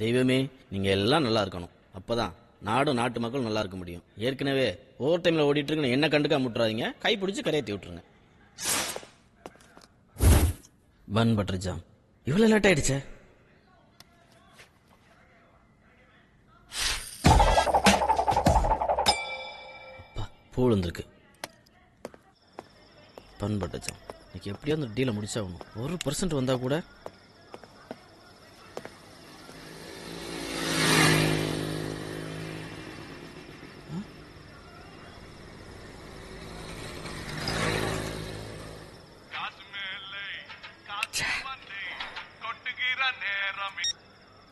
தெய்வமே, நீங்க எல்லாம் நல்லா இருக்கணும். அப்பதான் நாடும் நாட்டு மக்களும் நல்லா இருக்க முடியும். ஏற்கனவே ஓவர் டைம்ல ஓடிட்டு இருக்கு, என்ன கண்டுக்காம விட்டுறாதீங்க. கை பிடிச்சி கரையத்தி விட்டுருங்க. பன் பட்டர் ஜாம் இவ்வளவு லேட் ஆயிடுச்சே. பூ விழுந்திருக்கு. பன் பட்டர் ஜாம் இன்னைக்கு எப்படியோ அந்த டீலை முடிச்சாகணும். 1% வந்தா கூட.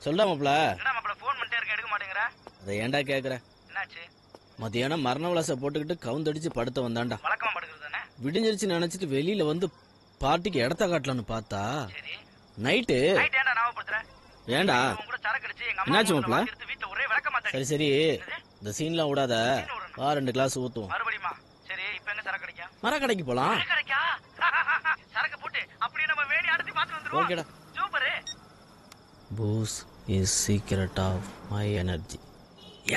சொல்லாமப்ல போன் பண்ணிட்டே இருக்க, எடுக்க மாட்டேங்கற. அதை ஏன்டா கேக்குற? என்னாச்சு? மதியானம் மரண விலாச போட்டுக்கிட்டு கவுந்தடிச்சு படுத்த வந்தான்டா. வழக்கமா படுக்கிறது தானே. விடிஞ்சிருச்சு நினைச்சிட்டு வெளியில வந்து பார்ட்டிக்கு இடத்த காட்டலான்னு பார்த்தா நைட்டு. ஏன்டா ஞாபகப்படுத்துற? ஏன்டா உன் கூட சரக்கு அடிச்சு எங்க அம்மா என்னாச்சு மாப்ள? வீட்ல ஒரே விளக்கமா தடி. சரி சரி, இந்த சீன்லாம் விடாத. வா 2 கிளாஸ் ஊத்துவோம். மறுபடியுமா? சரி, இப்போ எங்க சரக்கு அடிக்க? மரக்கடைக்கு போலாம். மரக்கடைக்கா? சரக்கு போட்டு அப்படியே நம்ம வேடி அடுத்து பார்த்து வந்துருவோம். ஓகேடா. Super. Booze is secret of my energy.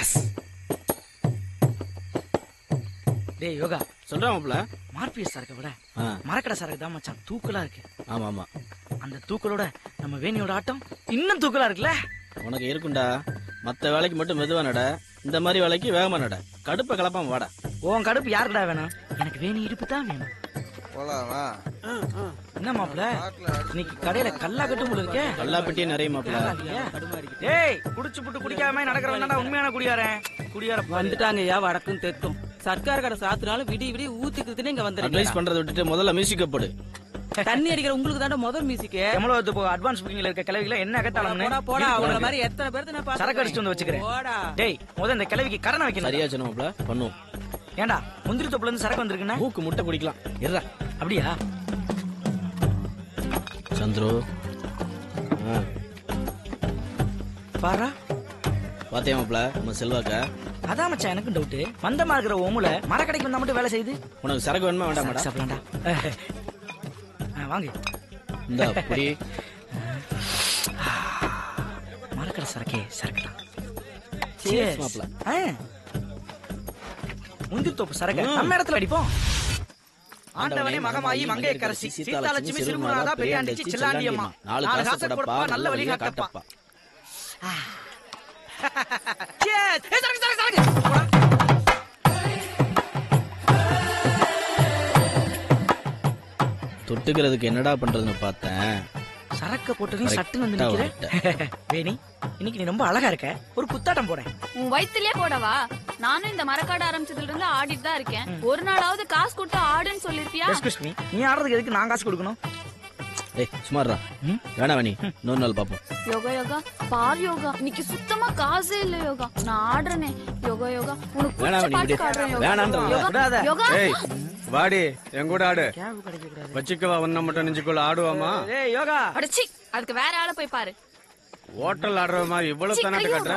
Yes. டேய் யோகா, சொல்றேன் மாப்ள. மார்பிஎஸ் சரக்கு விட மரக்கடை சரக்கு தான் மச்சான் தூக்கலா இருக்கு. ஆமா ஆமா, அந்த தூக்கலோட நம்ம வேணியோட ஆட்டம் இன்னும் தூக்கலா இருக்குல்ல. உனக்கு இருக்குண்டா. மத்த வேலைக்கு மட்டும் மெதுவா நட, இந்த மாதிரி வேலைக்கு வேகமா நட. கடுப்பை கலப்பாம வாடா. உன் கடுப்பு யாருக்குடா வேணும்? எனக்கு வேணி இடுப்பு தான் வேணும். போலாமா? என்ன மாப்ள, இன்னைக்கு கடையில கல்லா கட்டும் போல இருக்கே. கல்லா பெட்டியே நிறைய மாப்ள. ஏய், குடிச்சு புட்டு குடிக்காம நடக்கிறவன் தான் உண்மையான குடியாரன். குடியார வந்துட்டாங்க. யா வடக்கும் தெற்கும் சர்க்கார் கடை சாத்துனாலும் விடிய விடிய ஊத்திக்கிறதுன்னு இங்க அட்வைஸ் வந்துருக்கீங்க. பண்றதை விட்டுட்டு முதல்ல மியூசிக் போடு. தண்ணி அடிக்கிற உங்களுக்கு தாண்ட முதல் மியூசிக். எவ்வளவு போ அட்வான்ஸ் புக்கிங்ல இருக்க கிளவிகள என்ன கட்டாலும் போடா போடா, அவங்கள மாதிரி எத்தனை பேருக்கு நான் பாத்து சரக்கு அடிச்சு வந்து வச்சுக்கிறேன். போடா. டேய், முத இந்த கிளவிக்கு கரணை வைக்கணும். சரியா சொன்ன மாப்ள, பண்ணுவோம். ஏண்டா முந்திரி தொப்புல இருந்து சரக்கு வந்திருக்குன்னா மூக்கு முட்டை குடிக்கலாம். இருடா. அப்படியா? சந்துரு பாரா, பாத்தியா மாப்ள நம்ம செல்வாக்க? அதான் மச்சான் எனக்கு டவுட். மந்தமா இருக்கிற ஓமுல மரக்கடைக்கு வந்தா மட்டும் வேலை செய்யுது. உனக்கு சரக்கு வேணுமா வேண்டாமாடா? சாப்பிடலாம்டா. வாங்க. இந்த புடி. மரக்கடை சரக்கே சரக்கு தான். Cheers மாப்ள. முந்திரி தோப்பு சரக்கு நம்ம இடத்துல அடிப்போம். ஆண்டவனே மகமாயி மங்கைய கரசி சீதாலட்சுமி சிறுமுனாதா பெரியாண்டிச்சி செல்லாண்டியம்மா 4 காசு கொடுப்பா நல்ல வழி காட்டப்பா. Cheers. சரக்கு சரக்கு சரக்கு. தொட்டுக்கிறதுக்கு என்னடா பண்றதுன்னு பார்த்தேன். சரக்க போட்டு சட்டுன்னு வந்து நிக்கிற. வேணி, இன்னைக்கு நீ ரொம்ப அழகா இருக்க. ஒரு குத்தாட்டம் போறேன். உன் வயித்துலயே போடவா? நானும் இந்த மரக்காடு ஆரம்பிச்சதுல இருந்து ஆடிட்டு தான் இருக்கேன். ஒரு நாளாவது காசு கொடுத்து ஆடுன்னு சொல்லிருப்பியா? எக்ஸ்கியூஸ் மீ, நீ ஆடுறதுக்கு எதுக்கு நான் காசு கொடுக்கணும்? ஏய் சுமாரா, வேணா வேணி, இன்னொரு நாள் பாப்போம். யோகா யோகா பார் யோகா, இன்னைக்கு சுத்தமா காசே இல்ல யோகா. நான் ஆடுறேனே யோகா யோகா, உனக்கு வேணா பிடிச்ச வேணி, பாட்டு ஆடுறேன் யோகா. வேணான்றல. யோகா யோகா. ஏய் வாடி, என் கூட ஆடு. வச்சுக்கவா ஒன்ன மட்டும் நெஞ்சுக்குள்ள ஆடுவாமா? ஏய் யோகா, அடச்சி, அதுக்கு வேற ஆளை போய் பாரு. ஹோட்டல் ஆடுற மாதிரி இவ்வளவு தானே கட்டுற?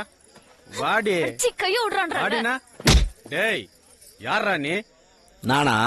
வாடி. அடச்சி, கைய விடுறான்ற. வாடினா. டேய் யாரா நீ? நானா?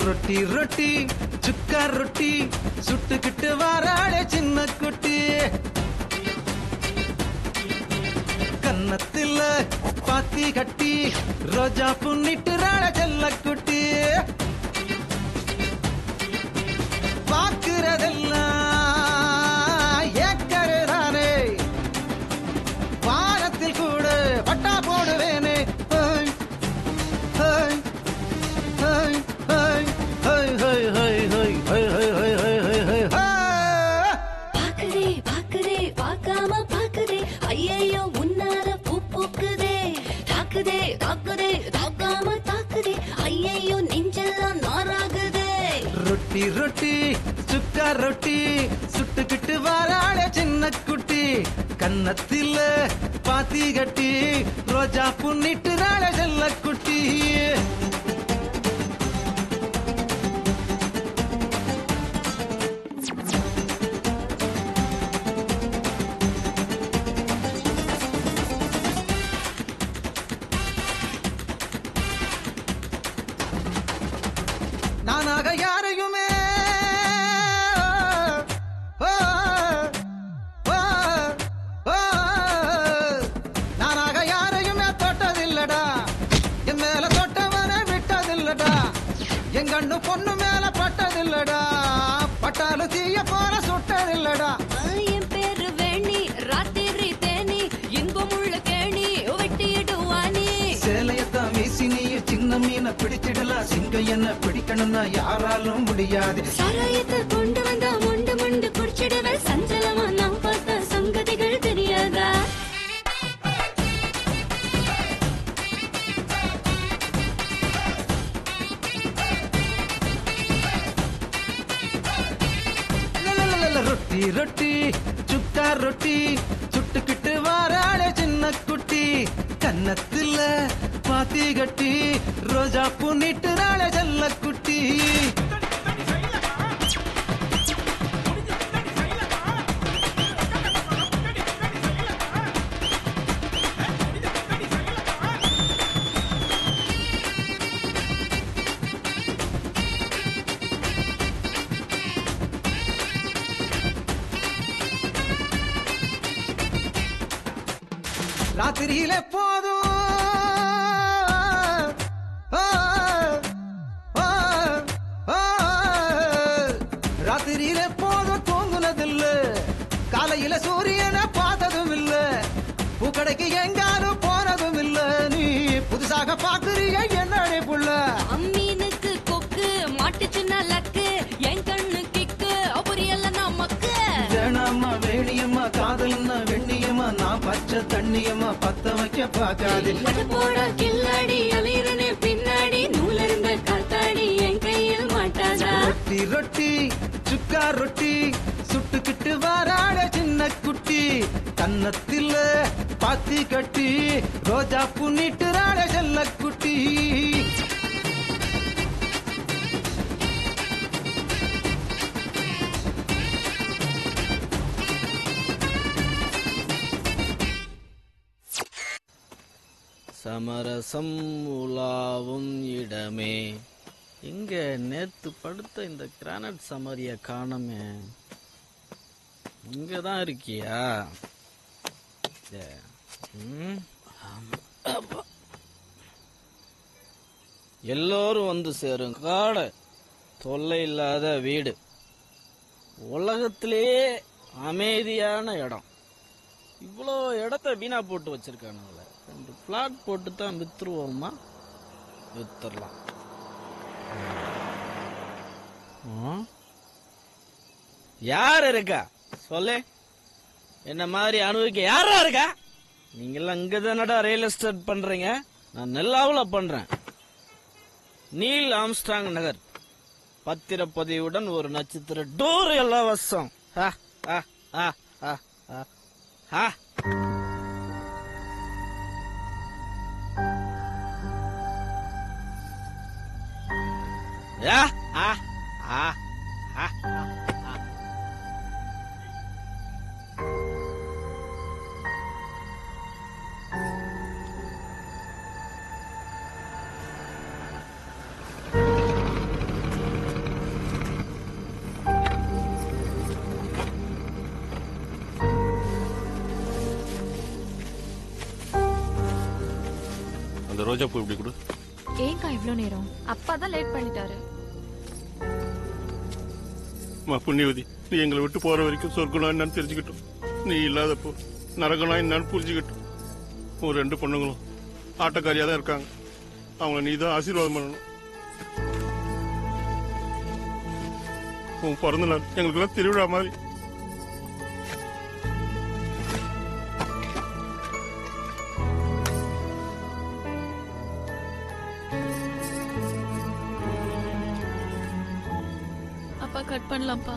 ரொட்டி ரொட்டி சுக்கா ரொட்டி சுட்டுக்கிட்டு வாராட சின்ன குட்டி, கன்னத்தில் பாத்தி கட்டி ரோஜா புண்ணிட்டு ராட செல்ல குட்டி, பாக்குறதெல்லாம் ஏக்கருதானே, வானத்தில் கூட பட்டா போடுவேனே. பாக்குதே பாக்குதே பாக்காம பாக்குதே, ஐயோ முன்னால பூ பூக்குதே. தாக்குதே தாக்குதே தாக்காம தாக்குதே, ஐயோ நெஞ்செல்லாம் நாராகுதே. ரொட்டி ரொட்டி சுக்கா ரொட்டி சுட்டுக்கிட்டு வாராளே சின்ன குட்டி கன்னத்தில பாத்தி கட்டி ரோஜா புண்ணிட்டு ராள செல்ல குட்டி நானாக யாரையுமே நானாக யாரையுமே தொட்டதில்லடா என் மேல தொட்டவனை விட்டதில்லடா எங்கண்ணு பொண்ணு மேல பட்டதில்லடா பட்டாலும் தீய போல சுட்டதில்லடா என் பேரு வேணி ராத்திரி தேனி இன்பம் உள்ள கேணி வெட்டிடுவானி சேலையத்தான் வீசி நீ சின்ன மீனை பிடிச்சிடலாம் சிங்கம் என்ன பிடிக்கணும்னா யாராலும் முடியாது சாராயத்தை கொண்டு வந்தா மொண்டு மொண்டு குடிச்சிடுவேன் சஞ்சலமா நான் பார்த்த சங்கதிகள் தெரியாதா ரொட்டி ரொட்டி சுக்கா ரொட்டி சுட்டுக்கிட்டு வாராளே சின்ன குட்டி கன்னத்துல பாத்தி கட்டி ரோஜா புண்ணிட்டு நாளே செல்ல குட்டி ராத்திரியில போதும் ராத்திரியில போதும் தூங்குனதில்ல காலையில சூரியனை பார்த்ததும் இல்ல பூக்கடைக்கு எங்காலும் போனதும் இல்ல நீ புதுசாக பாக்குறிய என்னடே புள்ள அம்மீனுக்கு கொக்கு மாட்டுச்சுன்னா லக்கு என் கண்ணு கிக்கு புரியல நமக்கு வேணாமா வேணியம்மா காதல்னா வெண்ணியம்மா நான் பச்சை தண்ணியம்மா பத்த வைக்க பார்க்காது போட கில்லாடி அலையிறனே பின்னாடி நூலிருந்த காத்தாடி என் கையில் மாட்டாதா ரொட்டி ரொட்டி சுக்கா ரொட்டி சுட்டுக்கிட்டு வாராட சின்ன குட்டி கன்னத்தில பாத்தி கட்டி ரோஜா புண்ணிட்டு ராட செல்ல குட்டி சமரசம் உலாவும் இடமே எங்க நேத்து படுத்த இந்த கிரானைட் சமரிய காணமே இங்கதான் இருக்கியா எல்லோரும் வந்து சேரும் காடு தொல்லை இல்லாத வீடு உலகத்திலேயே அமைதியான இடம் இவ்வளோ இடத்த வீணா போட்டு வச்சிருக்கானுங்களே 2 பிளாட் போட்டு தான் வித்துருவோமா வித்துடலாம் யார் இருக்கா சொல்லு என்ன மாதிரி அனுபவிக்க யாரா இருக்கா நீங்கெல்லாம் இங்கதானடா ரியல் எஸ்டேட் பண்றீங்க நான் நெல்லாவுல பண்றேன் நீல் ஆம்ஸ்ட்ராங் நகர் பத்திரப்பதிவுடன் ஒரு நட்சத்திர டோர் இலவசம் அந்த ரோஜா பூ இப்படி கொடு. ஏங்கா இவ்ளோ நேரம் அப்பா தான் லேட் பண்ணிட்டாரு. புண்ணியவதி, நீ எங்களை விட்டு போற வரைக்கும் சொர்க்கனா என்னன்னு தெரிஞ்சுக்கிட்டோம். நீ இல்லாதப்போ நரகனா என்னன்னு புரிஞ்சுக்கிட்டோம். உன் 2 பொண்ணுங்களும் ஆட்டக்காரியா தான் இருக்காங்க. அவங்கள நீ தான் ஆசீர்வாதம் பண்ணணும். உன் பிறந்த நாள் எங்களுக்கெல்லாம் திருவிழா மாதிரி. வாப்பா கட் பண்ணலாம்ப்பா.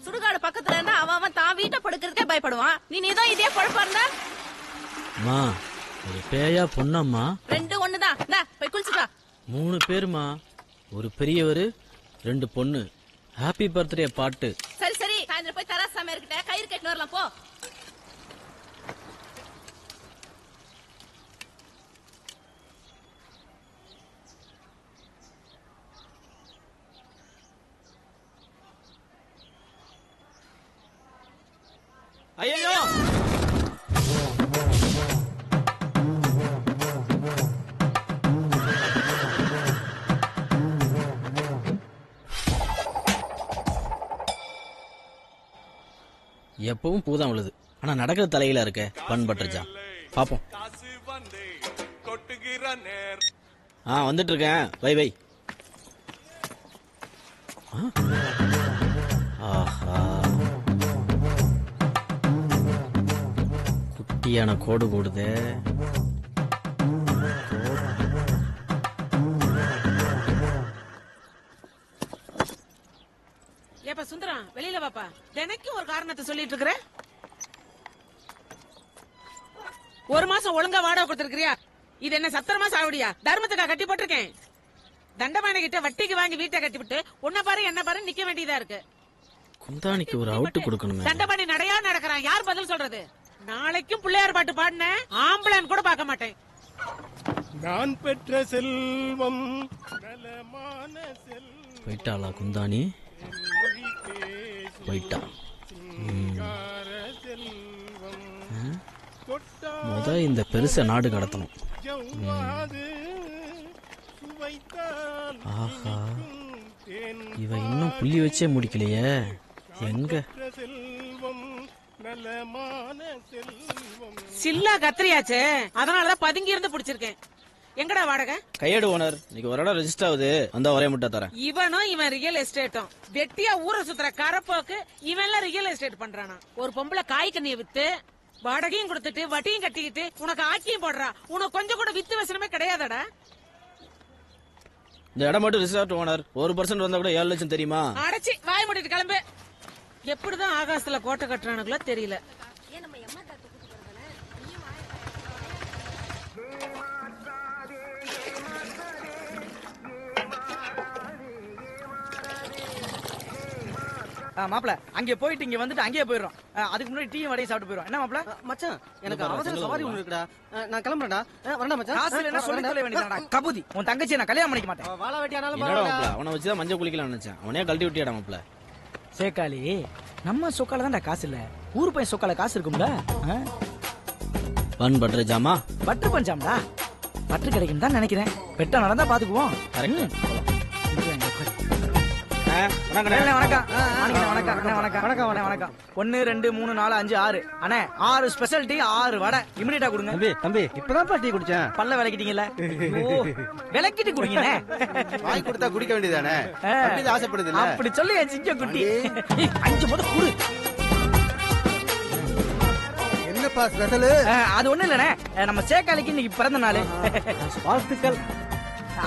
சுடுகாடு பக்கத்துல இருந்தா அவன் தான் வீட்டை படுக்கிறதுக்கே பயப்படுவான். நீதான் இதே குழப்பா இருந்தா அம்மா ஒரு பேயா பொண்ணம்மா? ரெண்டு ஒண்ணுதான். போய் குளிச்சுட்டா. 3 பேருமா, ஒரு பெரியவரு 2 பொண்ணு. ஹாப்பி பர்த்டே பாட்டு. சரி சரி, சாயந்தரம் போய் தராசாம இருக்கிட்ட கயிறு கட்டின்னு வரலாம் போ. ஐயோ எப்பவும் பூதான் விழுது, ஆனா நடக்கிற தலையில இருக்க பண்பட்டுருச்சா பாப்போம். வந்துட்டு இருக்கேன். வை வை. ஆஹா, குட்டியான கோடு போடுதே. ஏப்பா சுந்தரம், வெளியில வாப்பா. தினைக்கும் ஒரு காரணத்தை சொல்லிட்டு இருக்கிற. ஒரு மாசம் ஒழுங்கா வாடகை கொடுத்திருக்கிறியா? இது என்ன சத்திரமா சாவடியா? தர்மத்துக்கா கட்டி போட்டிருக்கேன். தண்டபாணி கிட்ட வட்டிக்கு வாங்கி வீட்டை கட்டிவிட்டு உன்ன பாரு என்ன பாரு நிக்க வேண்டியதா இருக்கு. குந்தாணிக்கு ஒரு அவுட்டு கொடுக்கணுமே. தண்டபாணி நடையா நடக்கிறான், யார் பதில் சொல்றது? நாளைக்கும் பிள்ளையார் பாட்டு பாடின ஆம்பளன் கூட பார்க்க மாட்டேன். நான் பெற்ற செல்வம் நலமான செல்வம். போயிட்டாளா குந்தாணி? போயிட்டா. முத இந்த பெருச நாடு கடத்தணும். ஆஹா, இவ இன்னும் புள்ளி வச்சே முடிக்கலையே. எங்க சில்லா கத்திரியாச்சே, அதனாலதான் பதுங்கி இருந்து பிடிச்சிருக்கேன். எங்கடா வாடகை? கையேடு ஓனர், இன்னைக்கு ஒரு இடம் ரெஜிஸ்டர் ஆகுது, வந்தா ஒரே முட்டை தரேன். இவனும் இவன் ரியல் எஸ்டேட்டும் வெட்டியா ஊரை சுத்துற கரப்போக்கு இவன் எல்லாம் ரியல் எஸ்டேட் பண்றானா? ஒரு பொம்பளை காய் கண்ணிய வித்து வாடகையும் கொடுத்துட்டு வட்டியும் கட்டிக்கிட்டு உனக்கு ஆக்கியும் போடுறா. உனக்கு கொஞ்சம் கூட வித்து வசனமே கிடையாதடா. இந்த இடம் மட்டும் ரிசார்ட் ஓனர், 1% வந்தா கூட 7 லட்சம் தெரியுமா? அடைச்சி வாய் மூடிட்டு கிளம்பு. எப்படிதான் ஆகாசத்துல கோட்டை கட்டுறானுங்களோ தெரியல. மாப்பிள அங்கே போயிட்டு இங்க வந்துட்டு அங்கேயே போயிடும். அதுக்கு முன்னாடி டீ வடையும் சாப்பிட்டு போயிடும். என்ன மாப்பிள? மச்சான், எனக்கு அவசர சவாரி ஒண்ணு இருக்குடா. நான் கிளம்புறேன்டா. வரண்டா மச்சான். காசு இல்லைன்னா சொல்லி தொலை வேண்டியதாடா. கபூதி, உன் தங்கச்சி நான் கல்யாணம் பண்ணிக்க மாட்டேன். வாழ வெட்டியானாலும் என்னடா மாப்ள, அவனை வச்சுதான் மஞ்சள் குளிக்கலாம் நினைச்சேன். அவனே கழட்டி விட்டியாடா மாப்ள. சேக்காளி, நம்ம சொக்கால தான்டா காசு இல்ல, ஊர் பையன் சொக்கால காசு இருக்கும்ல. பன் பட்டர் ஜாமா, பட்டர் பஞ்சாம்டா. பட்டர் கிடைக்கும் தான் நினைக்கிறேன். பெட்டா நடந்தா பாத்துக்குவோம். வணக்கம் வணக்கம் வணக்கம். 1 2 3 4 5 6 அண்ணே, 6 ஸ்பெஷல் டீ, 6 வடை இமிடியேட்டா கொடுங்க. தம்பி இப்பதான் டீ குடிச்சேன். பல்ல விளக்கிட்டீங்கல்ல, விளக்கிட்டு குடிங்க. வாங்கி கொடுத்தா குடிக்க வேண்டியதானே? ஆசைப்படுது. அப்படி சொல்லி என் சிங்க குட்டி 5 முத குடு. என்னப்பா ஸ்பெஷல்? அது ஒண்ணு இல்லண்ணே, நம்ம சேக்காலிக்கு இன்னைக்கு பிறந்த நாள். வாழ்த்துக்கள்.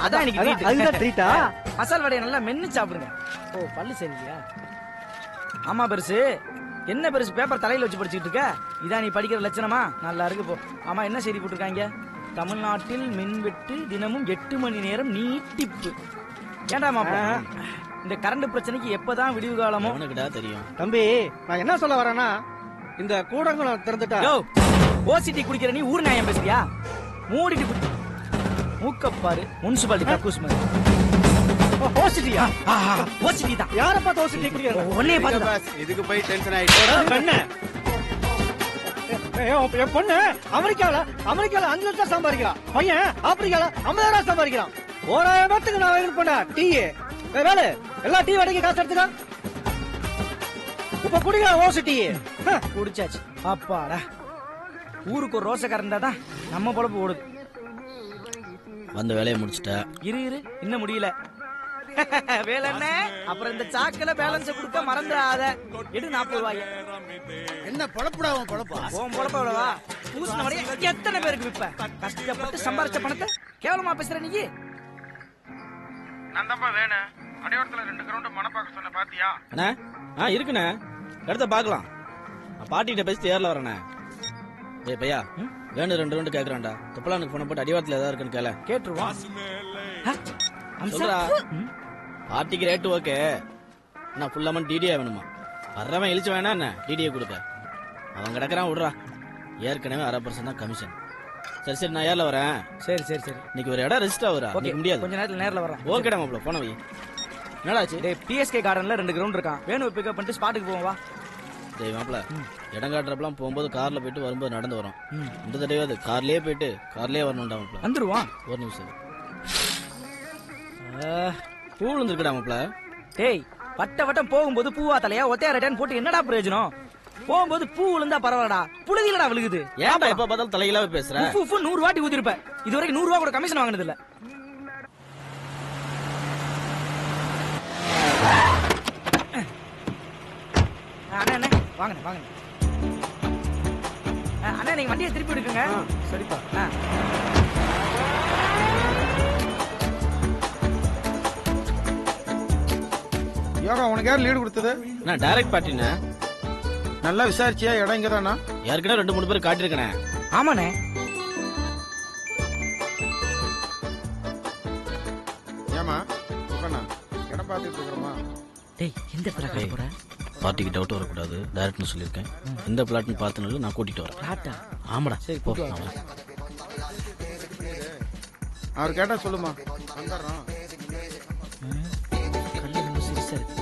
அதான் இன்னைக்கு ட்ரீட்டா. மசால் வடையை நல்லா மென்னு சாப்பிடுங்க. ஓ, பல்லு சரியா? ஆமா பெருசு, என்ன பெருசு பேப்பர் தலையில வச்சு படிச்சுட்டு இருக்க? இதான் நீ படிக்கிற லட்சணமா? நல்லா இருக்கு போ. ஆமா, என்ன செய்தி போட்டிருக்காங்க? தமிழ்நாட்டில் மின்வெட்டு தினமும் 8 மணி நேரம் நீட்டிப்பு. ஏண்டா மாப்பா, இந்த கரண்ட் பிரச்சனைக்கு எப்பதான் விடிவு காலமோ? உனக்குடா தெரியும். தம்பி, நான் என்ன சொல்ல வரேன்னா, இந்த கூடங்குளம் திறந்துட்டா. ஓசிட்டி குடிக்கிற நீ ஊர் நியாயம் பேசுறியா? மூடிட்டு குடி. மூக்கப்பாரு முனிசிபாலிட்டி கக்கூஸ் மாதிரி. ஓசிட்டியா? ஓசிட்டி தான். யார பார்த்து ஓசிட்டி குடிக்கிற? ஒன்னே பார்த்து. இதுக்கு போய் டென்ஷன் ஆயிட்டு. என் பொண்ணு அமெரிக்கால 5 லட்சம் சம்பாதிக்கிறான். பையன் ஆப்பிரிக்கால 50,000 சம்பாதிக்கிறான். 1000 நான் வாங்கி போன டீ வேலை எல்லா டீ வடைக்கு காசு எடுத்துக்க. இப்ப குடிக்கிற ஓசு டீ குடிச்சாச்சு. அப்பாடா, ஊருக்கு ஒரு ரோசக்காரன் தான் நம்ம பொழப்பு ஓடுது. வந்த வேலையை முடிச்சுட்ட. இரு இன்னும் முடியல. வேலண்ண, அப்புறம் இந்த சாக்குல பேலன்ஸ் கொடுக்க மறந்துடாத. எடு 40 ரூபாய். என்ன பொழப்புடா உன் பொழப்பா? உன் பொழப்ப எவ்வளவா? பூசின வரைய எத்தனை பேருக்கு விப்ப? கஷ்டப்பட்டு சம்பாரிச்ச பணத்தை கேவலமா பேசுற நீ. நான் தான் வேணும். அடையாளத்துல 2 கிரவுண்ட் மனப்பாக்க சொன்ன பாத்தியா? அண்ணா இருக்குண்ணே, இடத்த பாக்கலாம். பாட்டிகிட்ட பேசிட்டு ஏர்ல வரண்ணே. ஏய் பையா, வேணும் 2 ரவுண்டு கேக்குறான்டா. துப்பலானுக்கு போன போட்டு அடிவாரத்துல ஏதாவது இருக்குன்னு கேள. கேட்டுருவான். சொல்றா, பார்ட்டிக்கு ரேட்டு ஓகே. நான் ஃபுல் அமௌண்ட் டிடியா வேணுமா? வர்றவன் இழிச்சு வேணா என்ன டிடியை கொடுக்க. அவன் கிடக்குறான், விடுறா. ஏற்கனவே 1/2% தான் கமிஷன். சரி நான் ஏர்ல வரேன். சரி இன்னைக்கு ஒரு இடம் ரெஜிஸ்டர் ஆகுறா. முடியாது, கொஞ்ச நேரத்துல நேர்ல வரேன். ஓகேடா மாப்ள, போன வை. என்னடாச்சு? பிஎஸ்கே கார்டன்ல 2 கிரவுண்ட் இருக்கான். வேணும் பிக்கப் பண்ணிட்டு ஸ்பாட்டுக்கு போவா. டேய் மாப்ள, இடம் காட்டுறப்பெல்லாம் போகும்போது கார்ல போயிட்டு வரும்போது நடந்து வரோம். இந்த தடவை அது கார்லயே போயிட்டு கார்லயே வரணும்டா மாப்ள. வந்துருவான். ஒரு நிமிஷம். பூ விழுந்துருக்குடா மாப்ள. டேய், வட்டம் போகும்போது பூவா தலையா ஒத்தையா ரிட்டர்ன் போட்டு என்னடா பிரயோஜனம்? போகும்போது பூ விழுந்தா பரவாயில்லடா, புழுதிலடா விழுகுது. ஏன்டா எப்ப பார்த்தாலும் தலையில பேசுற? 100 வாட்டி ஊதிருப்ப. இது வரைக்கும் 100 ரூபாய் கூட கமிஷன் வாங்கினது இல்ல. அண்ணா வாங்க. அண்ணா நீங்க வண்டியை திருப்பி எடுக்குங்க. சரிப்பா. யோகா உனக்கு யார் லீடு கொடுத்தது? நான் டைரக்ட் பார்ட்டினே. நல்லா விசாரிச்சியா? இடம் இங்கதானா? ஏற்கனவே 2-3 பேர் காட்டிருக்கனே. ஆமாண்ணே. ஏமா இடம் பார்த்துட்டு இருக்கிறோமா? டேய், எந்த இடத்துல காட்ட போற? பார்ட்டிக்கு டவுட் வரக்கூடாது, டைரக்ட்னு சொல்லியிருக்கேன். எந்த பிளாட்னு பார்த்துனாலும் நான் கூட்டிட்டு வரேன். பிளாட்டா? ஆமாடா. சரி போ. அவர் கேட்டா சொல்லுமா, வந்துடுறோம். கல்லு ரொம்ப சிறுசா இருக்கு.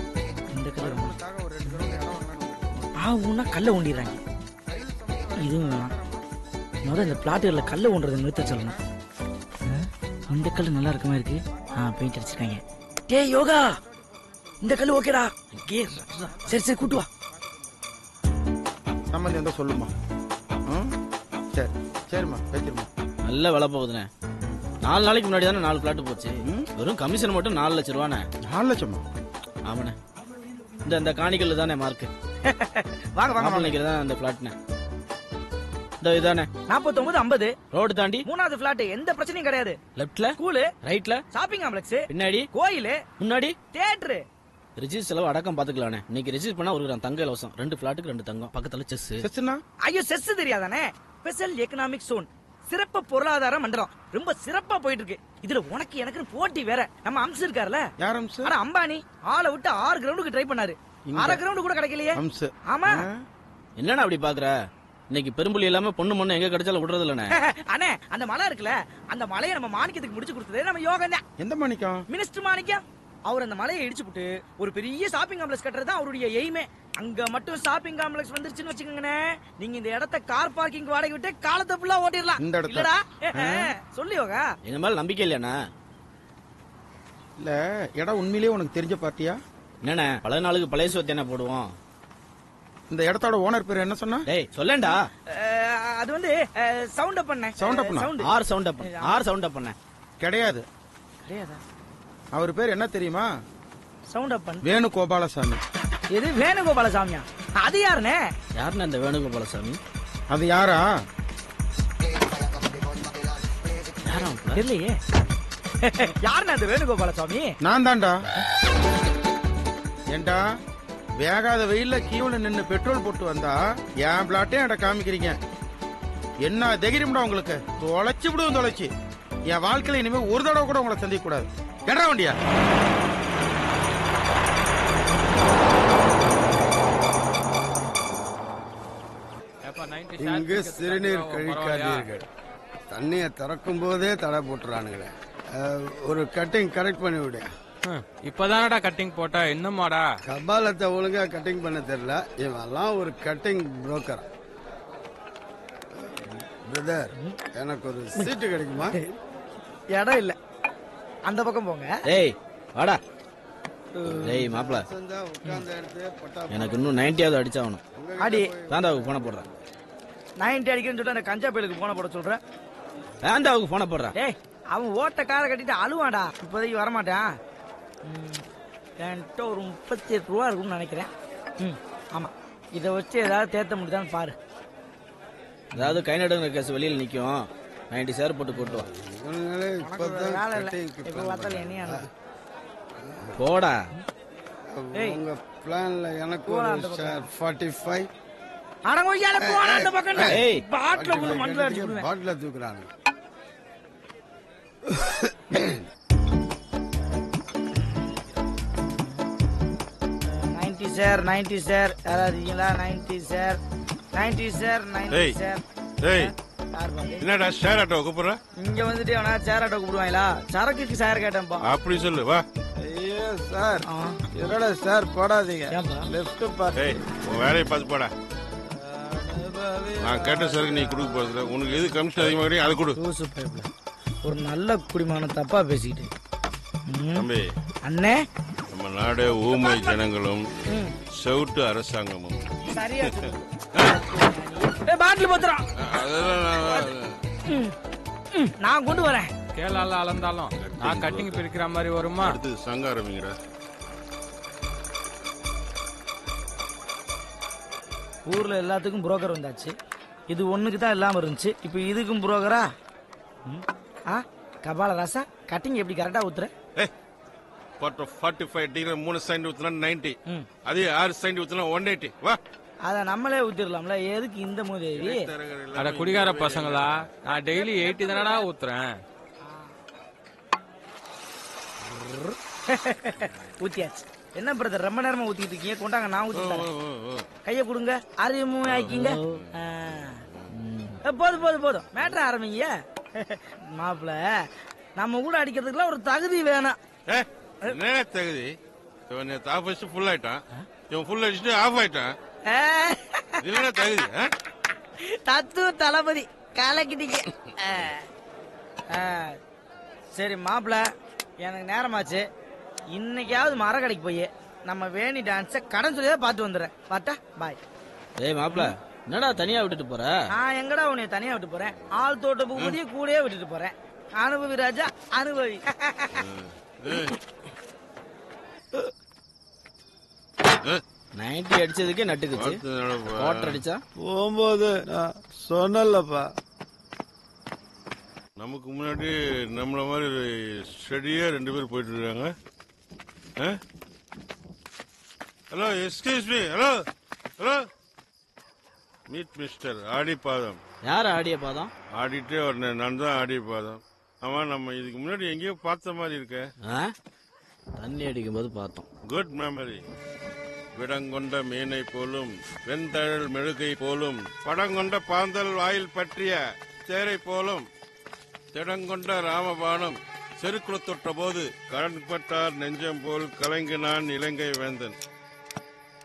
இந்த கல்லு ஆவுன்னா கல்ல ஊண்டிடுறாங்க. இதுவும் வேணாம். முதல்ல இந்த பிளாட்டுகள்ல கல்ல ஊண்டுறதை நிறுத்த சொல்லணும். இந்த கல்லு நல்லா இருக்க மாதிரி இருக்கு. பெயிண்ட் அடிச்சிருக்காங்க. டேய் யோகா, இந்த கல்லு ஓகேடா. சரி கூட்டு வா. சம்மந்தி இருந்தா சொல்லுமா. சரிம்மா வச்சிருமா. நல்ல விலை போகுதுண்ணே. 4 நாளைக்கு முன்னாடி தானே 4 பிளாட் போச்சு. வெறும் கமிஷன் மட்டும் 4 லட்சம் ரூபாண்ணே. 4 லட்சமா? ஆமாண்ணே. இந்த காணிக்கல் தானே மார்க்கு. வாங்க நினைக்கிறதா அந்த பிளாட்ண்ணே. இந்த இதானே 49-50 ரோடு தாண்டி 3வது பிளாட். எந்த பிரச்சனையும் கிடையாது. லெப்ட்ல ஸ்கூலு, ரைட்ல ஷாப்பிங் காம்ப்ளெக்ஸ், பின்னாடி கோயிலு, முன்னாடி தியேட்டர். ரிஜிஸ்டர் செலவு அடக்கம் பாத்துக்கலானே. இன்னைக்கு ரிஜிஸ்டர் பண்ணா ஒரு தங்க இலவசம். 2 பிளாட்டுக்கு 2 தங்கம். பக்கத்துல செஸ். ஐயோ, செஸ் தெரியாதானே? ஸ்பெஷல் எக்கனாமிக் சோன், சிறப்பு பொருளாதார மண்டலம். ரொம்ப சிறப்பா போயிட்டு இருக்கு. இதுல உனக்கு எனக்கு போட்டி வேற. நம்ம அம்சு இருக்காருல்ல, யார் அம்சு? அம்பானி ஆளை விட்டு 6 கிரவுண்டுக்கு ட்ரை பண்ணாரு. 1/2 கிரவுண்ட் கூட கிடைக்கலையே. ஆமா. என்னன்னா அப்படி பாக்குற? இன்னைக்கு பெரும்புலி இல்லாம பொண்ணு எங்க கிடைச்சாலும் விடுறது இல்லனே. அண்ணே, அந்த மலை இருக்குல்ல, அந்த மலையை நம்ம மாணிக்கத்துக்கு முடிச்சு கொடுத்தது நம்ம யோகா தான். எந்த மாணிக்கம்? மினிஸ்டர் மாணிக்கம். அவர் அந்த மலையை இடிச்சுட்டு ஒரு பெரிய ஷாப்பிங் காம்ப்ளெக்ஸ் கட்டுறது தான் அவருடைய எய்மே. அங்க மட்டும் ஷாப்பிங் காம்ப்ளெக்ஸ் வந்துருச்சுன்னு வச்சுக்கோங்கண்ணே, நீங்க இந்த இடத்த கார் பார்க்கிங் வாடகை விட்டு காலத்தை ஃபுல்லா ஓட்டிடலாம். இல்லடா சொல்லு யோகா. எங்க மேல நம்பிக்கை இல்லையாண்ணா? இல்ல, இடம் உண்மையிலேயே உனக்கு தெரிஞ்ச பார்ட்டியா? என்னண்ணே, பழைய நாளுக்கு பழைய சொத்து என்ன போடுவோம்? இந்த இடத்தோட ஓனர் பேர் என்ன சொன்னா? டேய் சொல்லேன்டா. அது வந்து சவுண்ட் அப் பண்ண. சவுண்ட் அப் பண்ண. ஆர் சவுண்ட் அப் பண்ண. கிடையாது. அவர் பேர் என்ன தெரியுமா? சவுண்ட் அப் பண்ண. வேணுகோபாலசாமி. எது வேணுகோபாலசாமியா? அது யாருனே? யாருன்னு அந்த வேணுகோபாலசாமி? அது யாரா? தெரியலையே. யாருன்னு அந்த வேணுகோபாலசாமி? நான் தான்டா. ஏண்டா, வேகாத வெயில்ல கீவுல நின்னு பெட்ரோல் போட்டு வந்தா என் பிளாட்டே என்கிட்ட காமிக்கிறீங்க. என்ன தைரியம்டா உங்களுக்கு? தொலைச்சு விடுவோம், தொலைச்சு. என் வாழ்க்கையில இனிமே ஒரு தடவை கூட உங்களை சந்திக்க கூடாது. கேட்டா வண்டியா? இங்கு சிறுநீர் கழிக்காதீர்கள். தண்ணியை திறக்கும் போதே தடை போட்டுறானுங்களே. ஒரு கட்டிங் கரெக்ட் பண்ணி விடு. இப்பதானடா கட்டிங் போட்டா என்னமாடா? கபாலத்தை ஒழுங்கா கட்டிங் பண்ண தெரியல. இவெல்லாம் ஒரு கட்டிங் புரோக்கர். பிரதர் எனக்கு ஒரு சீட்டு கிடைக்குமா? இடம் இல்ல, அந்த பக்கம் போங்க. டேய் வாடா. டேய் மாப்ள, எனக்கு இன்னும் 90வது அடிச்சாகணும். அடி வேந்தாவுக்கு போன போடுறேன். 90 அடிக்கிறேன்னு சொல்லிட்டு அந்த கஞ்சா பயிலுக்கு போன போட சொல்றேன். வேந்தாவுக்கு போன போடுறேன். டேய் அவன் ஓட்ட காரை கட்டிட்டு அழுவாடா, இப்போதைக்கு வரமாட்டான். என்கிட்ட ஒரு 38 ரூபா இருக்கும்னு நினைக்கிறேன். ஆமா, இதை வச்சு ஏதாவது தேத்த முடியுதான்னு பாரு. அதாவது கை நடுங்கிற கேஸ் வெளியில் நிக்கும். 90 சேர் போட்டு கூட்டுவா. வேலை இல்ல, இப்ப பார்த்தாலும் என்ன போடா. உங்க பிளான்ல எனக்கு ஒரு ஷேர் 45. அடங்கோய்யால போடா அந்த பக்கம். ஏய் பாட்ல குள்ள மண்ல அடிச்சுடுவேன். பாட்ல தூக்குறாங்க. சார் 90 சார், யாராவது இருக்கீங்களா? 90 சார், 90 சார், 90 சார். ஏய் என்னடா ஷேர் ஆட்டோ கூப்பிடுற? இங்க வந்துட்டு அவனா சேர் ஆட்டோ கூப்பிடுவாங்களா? சரக்குக்கு சேர் கேட்டேன்ப்பா. அப்படி சொல்லு வா. ஐயோ சார், என்னடா சார் போடாதீங்க. லெஃப்ட் பாரு. ஏய் உன் வேலையை பார்த்து போடா. நான் கேட்ட சரக்கு நீ கொடுக்க போறதுல உனக்கு எது கமிஷன் அதிகமாக கிடைக்கும் அது கொடு. ஒரு நல்ல குடிமான தப்பா பேசிக்கிட்டு. தம்பி அண்ணே, நம்ம நாடு ஊமை ஜனங்களும் செவுட்டு அரசாங்கமும். சரியா பாட்டில் போத்துறான். நான் கொண்டு வரேன். கேளால அளந்தாலும் நான் கட்டிங் பிரிக்கிற மாதிரி வருமா? அடுத்து சங்க ஆரம்பிங்கிற. ஊர்ல எல்லாத்துக்கும் புரோக்கர் வந்தாச்சு. இது ஒண்ணுக்கு தான் இல்லாம இருந்துச்சு. இப்ப இதுக்கும் புரோக்கரா? கபால ராசா, கட்டிங் எப்படி கரெக்டா ஊத்துற? 45 டிகிரி 3 சென்ட் ஊத்துனா 90, அதே 6 சென்ட் ஊத்துனா 180. வா, அத நம்மளே ஊத்திரலாம்ல. எதுக்கு இந்த மூதேவி? அட குடிகார பசங்களா, நான் டெய்லி 80 தானடா ஊத்துறேன். ஊத்தியாச்சு. என்ன பிரதர் ரொம்ப நேரமா ஊத்திட்டு இருக்கீங்க? கொண்டாங்க, நான் ஊத்தி தரேன். கைய கொடுங்க, அறிவு ஆக்கிங்க. போதும் போதும் போதும், மேட்ரு ஆரம்பிங்க. மாப்பிள்ள, நம்ம கூட அடிக்கிறதுக்குலாம் ஒரு தகுதி வேணும். என்ன தகுதி? இவன் ஆஃப் ஃபுல் ஆயிட்டான், இவன் ஃபுல் அடிச்சுட்டு ஆஃப் ஆயிட்டான். இல்ல தகுதி தத்துவ தளபதி கலக்கிட்டீங்க. சரி மாப்பிள்ள, எனக்கு நேரமாச்சு. இன்னைக்காவது மரக்கடைக்கு போய் நம்ம வேணி டான்ஸ கடன் சொல்லிதான் பார்த்து வந்துடுறேன். பாட்டா பாய். ஏய் மாப்பிள்ள, என்னடா தனியா விட்டுட்டு போற? நான் எங்கடா உன்னை தனியா விட்டு போறேன்? ஆள் தோட்ட பூபதியை கூடயே விட்டுட்டு போறேன். அனுபவி ராஜா, அனுபவி. 90 அடிச்சதுக்கே நட்டுக்குச்சு. வாட்டர் அடிச்சா போகும்போது நான் சொன்னலப்பா. நமக்கு முன்னாடி நம்மள மாதிரி ஸ்டடியா 2 பேர் போயிட்டு இருக்காங்க. Hello, excuse me. Hello hello, meet mister ஆடி பாதம். யார் ஆடிய பாதம்? ஆடிட்டே வரேன், நான் தான் ஆடி பாதம். ஆமா, நம்ம இதுக்கு முன்னாடி எங்கேயோ பார்த்த மாதிரி இருக்க. தண்ணி அடிக்கும் போது பார்த்தோம். Good memory. விடங்கொண்ட மீனை போலும், வெண்தழல் மெழுகை போலும், படங்கொண்ட பாந்தல் வாயில் பற்றிய தேரை போலும், திடங்கொண்ட ராமபானம் செருக்குள தொட்ட போது கடன்பட்டார் நெஞ்சம் போல் கலங்கினான் இலங்கை வேந்தன்.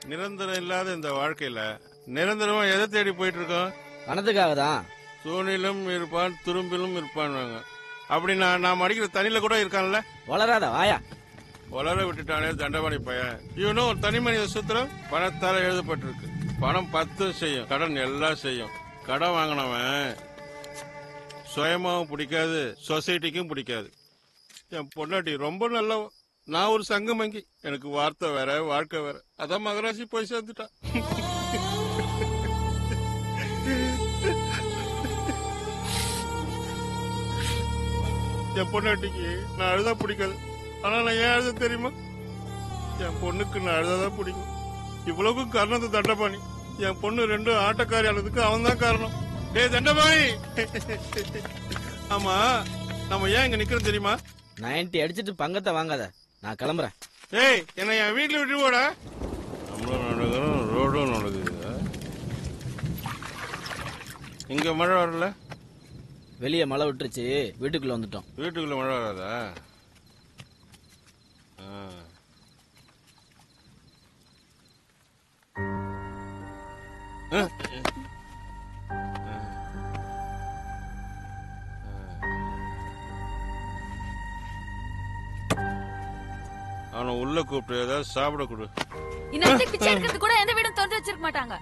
நிரந்தரம் இல்லாத இந்த வாழ்க்கையில நிரந்தரமா எதை தேடி போயிட்டு இருக்கோம்? பணத்துக்காக தான். தூணிலும் இருப்பான், துரும்பிலும் இருப்பான். அப்படி நாம் அடிக்கிற தண்ணியில கூட இருக்கான்ல. வளராத வாயா. வளர விட்டுட்டானே தண்டபாணி பையன். இவனும் தனி மனித சூத்திரம் பணத்தால எழுதப்பட்டிருக்கு. பணம் 10 செய்யும், கடன் எல்லாம் செய்யும். கடன் வாங்கினவன் சுயமாவும் பிடிக்காது, சொசைட்டிக்கும் பிடிக்காது. என் பொண்டாட்டி ரொம்ப நல்லவன். நான் ஒரு சங்கமங்கி. எனக்கு வார்த்தை வேற, வாழ்க்கை வேற. அதான் மகராசி போய் சேர்ந்துட்டான். என் பொண்டாட்டிக்கு நான் அழுதா பிடிக்காது. ஆனா நான் ஏன் அழுத தெரியுமா? என் பொண்ணுக்கு நான் அழுதாதான் பிடிக்கும். இவ்வளவுக்கும் காரணம் தண்டபாணி. என் பொண்ணு 2 ஆட்டக்காரி ஆனதுக்கு அவன் தான் காரணம். டே தண்டபாணி, ஆமா நம்ம ஏன் இங்க நிக்கிறோம் தெரியுமா? 90 அடிச்சிட்டு பங்கத்தை வாங்காத, நான் கிளம்புறேன். ஏய், என்ன என் வீட்டுல விட்டு போடா. நம்மளும் நடக்கிறோம், ரோடும் நடக்குது. இங்க மழை வரல. வெளியே மழை விட்டுருச்சு, வீட்டுக்குள்ள வந்துட்டோம். வீட்டுக்குள்ள மழை வராதா? அவனை உள்ள கூப்பிட்டு ஏதாவது சாப்பிட கொடு. இன்னொரு பிச்சை எடுக்கிறது கூட எந்த வீடும் திறந்து வச்சிருக்க மாட்டாங்க.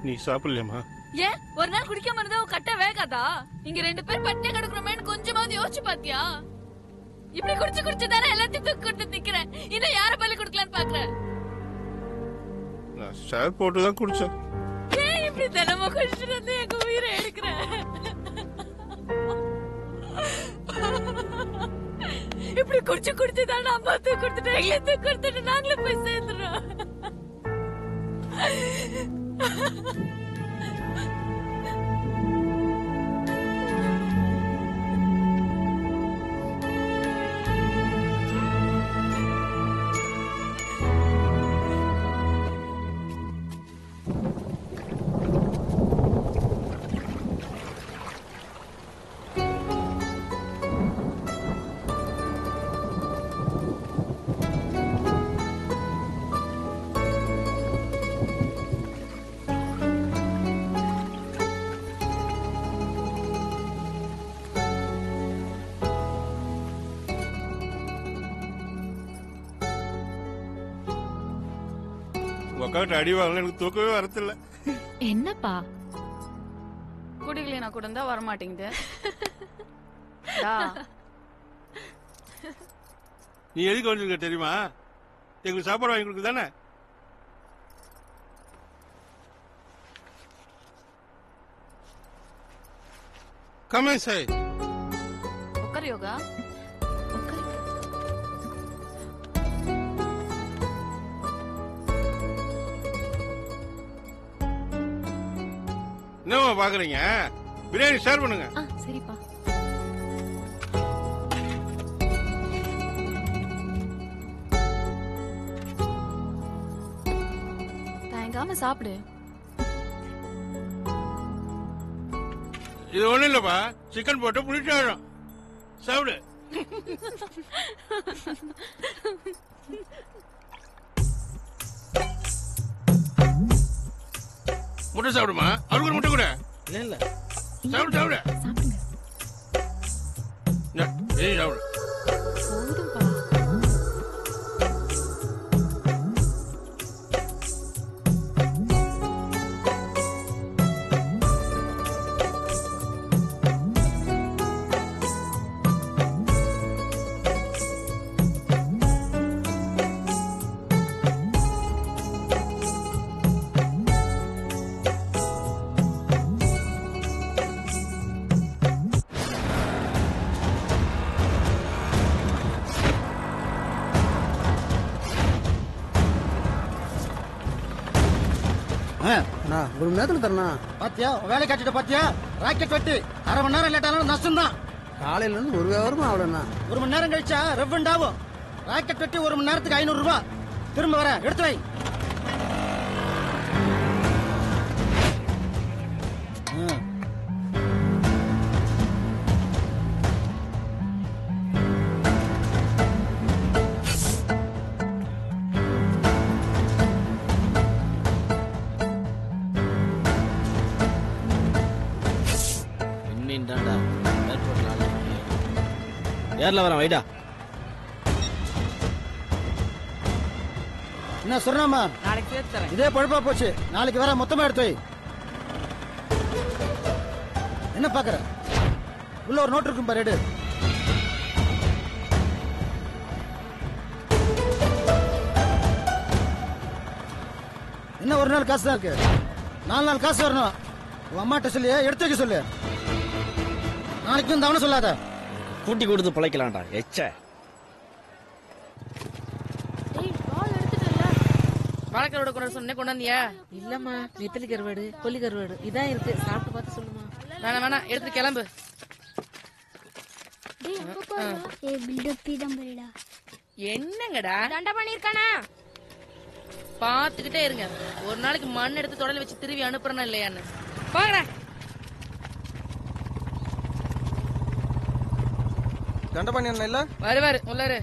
நீ சாப்பிடலையம்மா? ஏன் ஒரு நாள் குடிக்காம இருந்தா கட்ட வேகாதா? இங்க 2 பேர் பட்டினி கிடக்குறோமேன்னு கொஞ்சமாவது யோசிச்சு பாத்தியா? இப்படி குடிச்சு தானே எல்லாத்தையும் தூக்கி கொண்டு நிக்கிறேன். இன்னும் யார பள்ளி கொடுக்கலான்னு பாக்குறேன். நான் ஷேர் போட்டுதான் குடிச்சேன். ஏன் இப்படி தினமும் குடிச்சிட்டு வந்து எங்க உயிரை எடுக்கிறேன்? இப்படி குடிச்சுதான் அம்மா தூக்கி கொடுத்துட்டு எங்களை தூக்கி கொடுத்துட்டு நாங்களும் போய் சேர்ந்துடுறோம். உக்காட்டு அடி வாங்கல, எனக்கு தூக்கவே வரதில்ல. என்னப்பா குடிக்கலைனா கூட தான் வர மாட்டேங்குது. நீ எதுக்கு வந்திருக்க தெரியுமா? எங்களுக்கு சாப்பாடு வாங்கி கொடுக்கு தானே. Come inside. உட்கார் யோகா. என்னமா பாக்குறீங்க? பிரியாணி ஷேர் பண்ணுங்க. சரிப்பா. தயங்காம சாப்பிடு. இது ஒண்ணு இல்லப்பா, சிக்கன் போட்டு புளிச்சாடும். சாப்பிடு. முட்டை சாப்பிடுமா? அவருக்கு ஒரு முட்டை கூட. இல்ல இல்ல சாப்பிடு சாப்பிடு. ஏய் சாப்பிடு. ஒரு மணி நேரத்துல தரணும். பாத்தியா வேலை காட்டிட்ட பாத்தியா? ராக்கெட் வெட்டு 1/2 மணி நேரம் லேட் ஆனாலும் நஷ்டம் தான். காலையில இருந்து ஒரு வியாபாரமா அவ்வளவுனா 1 மணி நேரம் கழிச்சா ரெவெண்ட் ஆகும். ராக்கெட் வெட்டி 1 மணி நேரத்துக்கு 500 ரூபாய். திரும்ப வர எடுத்து வை. ஏர்ல வரேன் வைடா. என்ன சொன்னாமா? நாளைக்கு சேர்த்து தரேன். இதே பழப்பா போச்சு. நாளைக்கு வர மொத்தமா எடுத்து வை. என்ன பாக்குற? உள்ள ஒரு நோட் இருக்கும் பாரு, எடு. என்ன ஒரு நாள் காசு தான் இருக்கு? 4 நாள் காசு வரணும். உன் அம்மாட்ட சொல்லி எடுத்து வைக்க சொல்லு. நாளைக்கும் தவணை சொல்லாத. கூட்டி கொடுத்து பிழைக்கலாம்டா. எச்ச வாழைக்கரோட கொண்டு சொன்ன கொண்டாந்தியா? இல்லம்மா, நெத்தலி கருவாடு, கொல்லி கருவாடு இதான் இருக்கு. சாப்பிட்டு பார்த்து சொல்லுமா. வேணாம் எடுத்து கிளம்பு. என்னங்கடா தண்டை பண்ணிருக்கானா? பாத்துக்கிட்டே இருங்க. ஒரு நாளைக்கு மண் எடுத்து தொடல வச்சு திருவி அனுப்புறனா இல்லையான்னு பாக்கடா. தண்டபாணி அண்ணன் இல்ல? வருவாரு உள்ளாரு.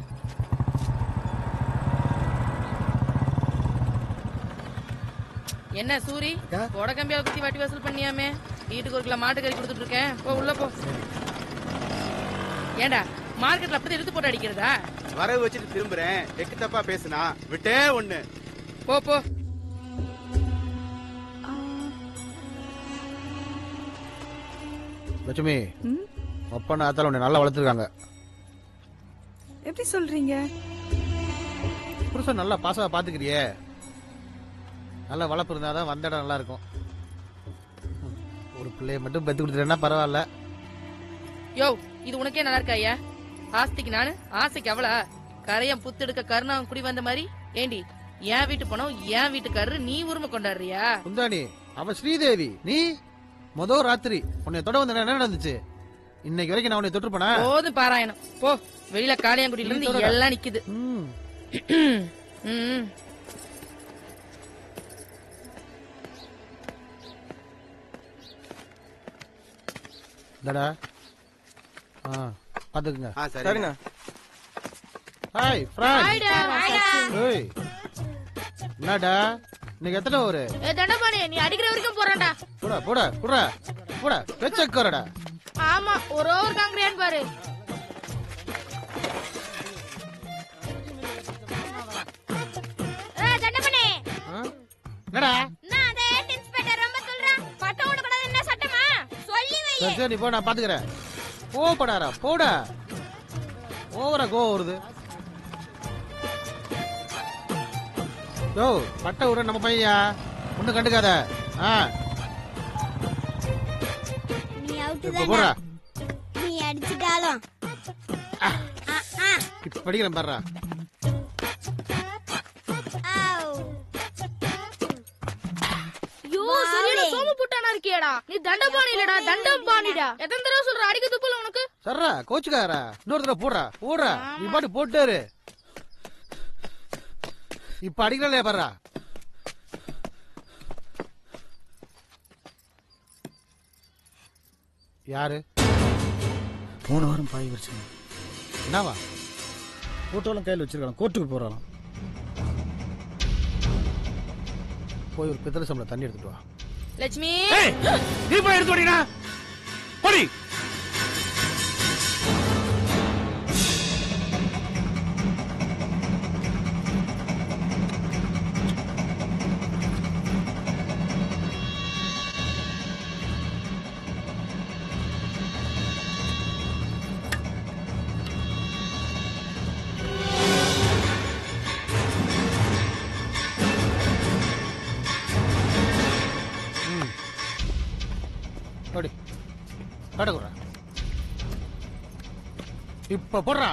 என்ன சூரி, கொடக்கம்பியாவை பத்தி வட்டி வசூல் பண்ணியாமே? வீட்டுக்கு 1 கிலோ மாட்டுக்கறி கொடுத்துட்டு இருக்கேன். போ உள்ள போ. ஏண்டா மார்க்கெட்ல அப்படி எடுத்து போட்டு அடிக்கிறதா? வரவு வச்சுட்டு திரும்புறேன். எக்கு தப்பா பேசுனா விட்டே ஒண்ணு. போ போ. லட்சுமி, அப்பா ஆத்தால உன்னை நல்லா வளர்த்துருக்காங்க. எப்படி சொல்றீங்க? புருஷன் நல்லா பாசமா பாத்துக்கிறியே. நல்ல வளர்ப்பு இருந்தாதான் வந்த இடம் நல்லா இருக்கும். ஒரு பிள்ளைய மட்டும் பெத்து கொடுத்துட்டேன்னா பரவாயில்ல. யோ, இது உனக்கே நல்லா இருக்கா ஐயா? ஆஸ்திக்கு நானு, ஆசைக்கு அவளா? கரையம் புத்தெடுக்க கருணாவும் குடி வந்த மாதிரி. ஏண்டி, என் வீட்டு பணம் என் வீட்டுக்காரரு, நீ உரிமை கொண்டாடுறியா? குந்தாணி, அவ ஸ்ரீதேவி. நீ முதல் ராத்திரி உன்னை தொட வந்த என்ன நடந்துச்சு? இன்னைக்கு வரைக்கும் நான் உன்னை தொட்டுருப்பேனா? போதும் பாராயணம். போ, வெளியில காளியாங்குடியில இருந்து எல்லாம் நிக்குது. பாத்துக்குங்க. சரிங்க. Hi friend. ஏய், என்னடா இன்னைக்கு எத்தனை ஒரு? தண்டபாணி, நீ அடிக்கிற வரைக்கும் போறான்டா. போடா போடா போடா போடா, வெச்சக்கறடா. ஆமா, ஒரு ஓவர் காங்கிரியான் பாரு. தண்டபாணி, என்னடா? நான் அதே இன்ஸ்பெக்டர் ரொம்ப சொல்றேன். பட்டம் ஓட கூடாது என்ன சட்டமா? சொல்லி வை. சரி சரி, நீ போ, நான் பாத்துக்கறேன். போடா போடா. ஓவரா கோ வருது. யோ, பட்டை விட நம்ம பையா ஒண்ணு கண்டுக்காத. நீ அவுட் இப்ப போடா. நீ அடிச்சிட்டாலும் இப்ப படிக்கிறேன் பாருடா. யோ, சரியான சோம புட்டானா இருக்கியேடா. நீ தண்டபாணி இல்லடா, தண்டபாணிடா. எத்தனை தடவை சொல்ற அடிக்க துப்புல உனக்கு? சர்ரா, கோச்சுக்காரா. இன்னொரு தடவை போடுறா போடுறா. நீ பாட்டு போட்டாரு. இப்ப அடிக்கல பாருடா. யாரு? போன வாரம் பாய் வச்சு என்னவா? போட்டோலாம் கையில் வச்சிருக்கான். கோர்ட்டுக்கு போறான். போய் ஒரு பித்தளை சம்பளம் தண்ணி எடுத்துட்டு வா. லட்சுமி, நீ போய் எடுத்து வரீனா? போடி. போடி. கடக்குறா. இப்ப போடுறா.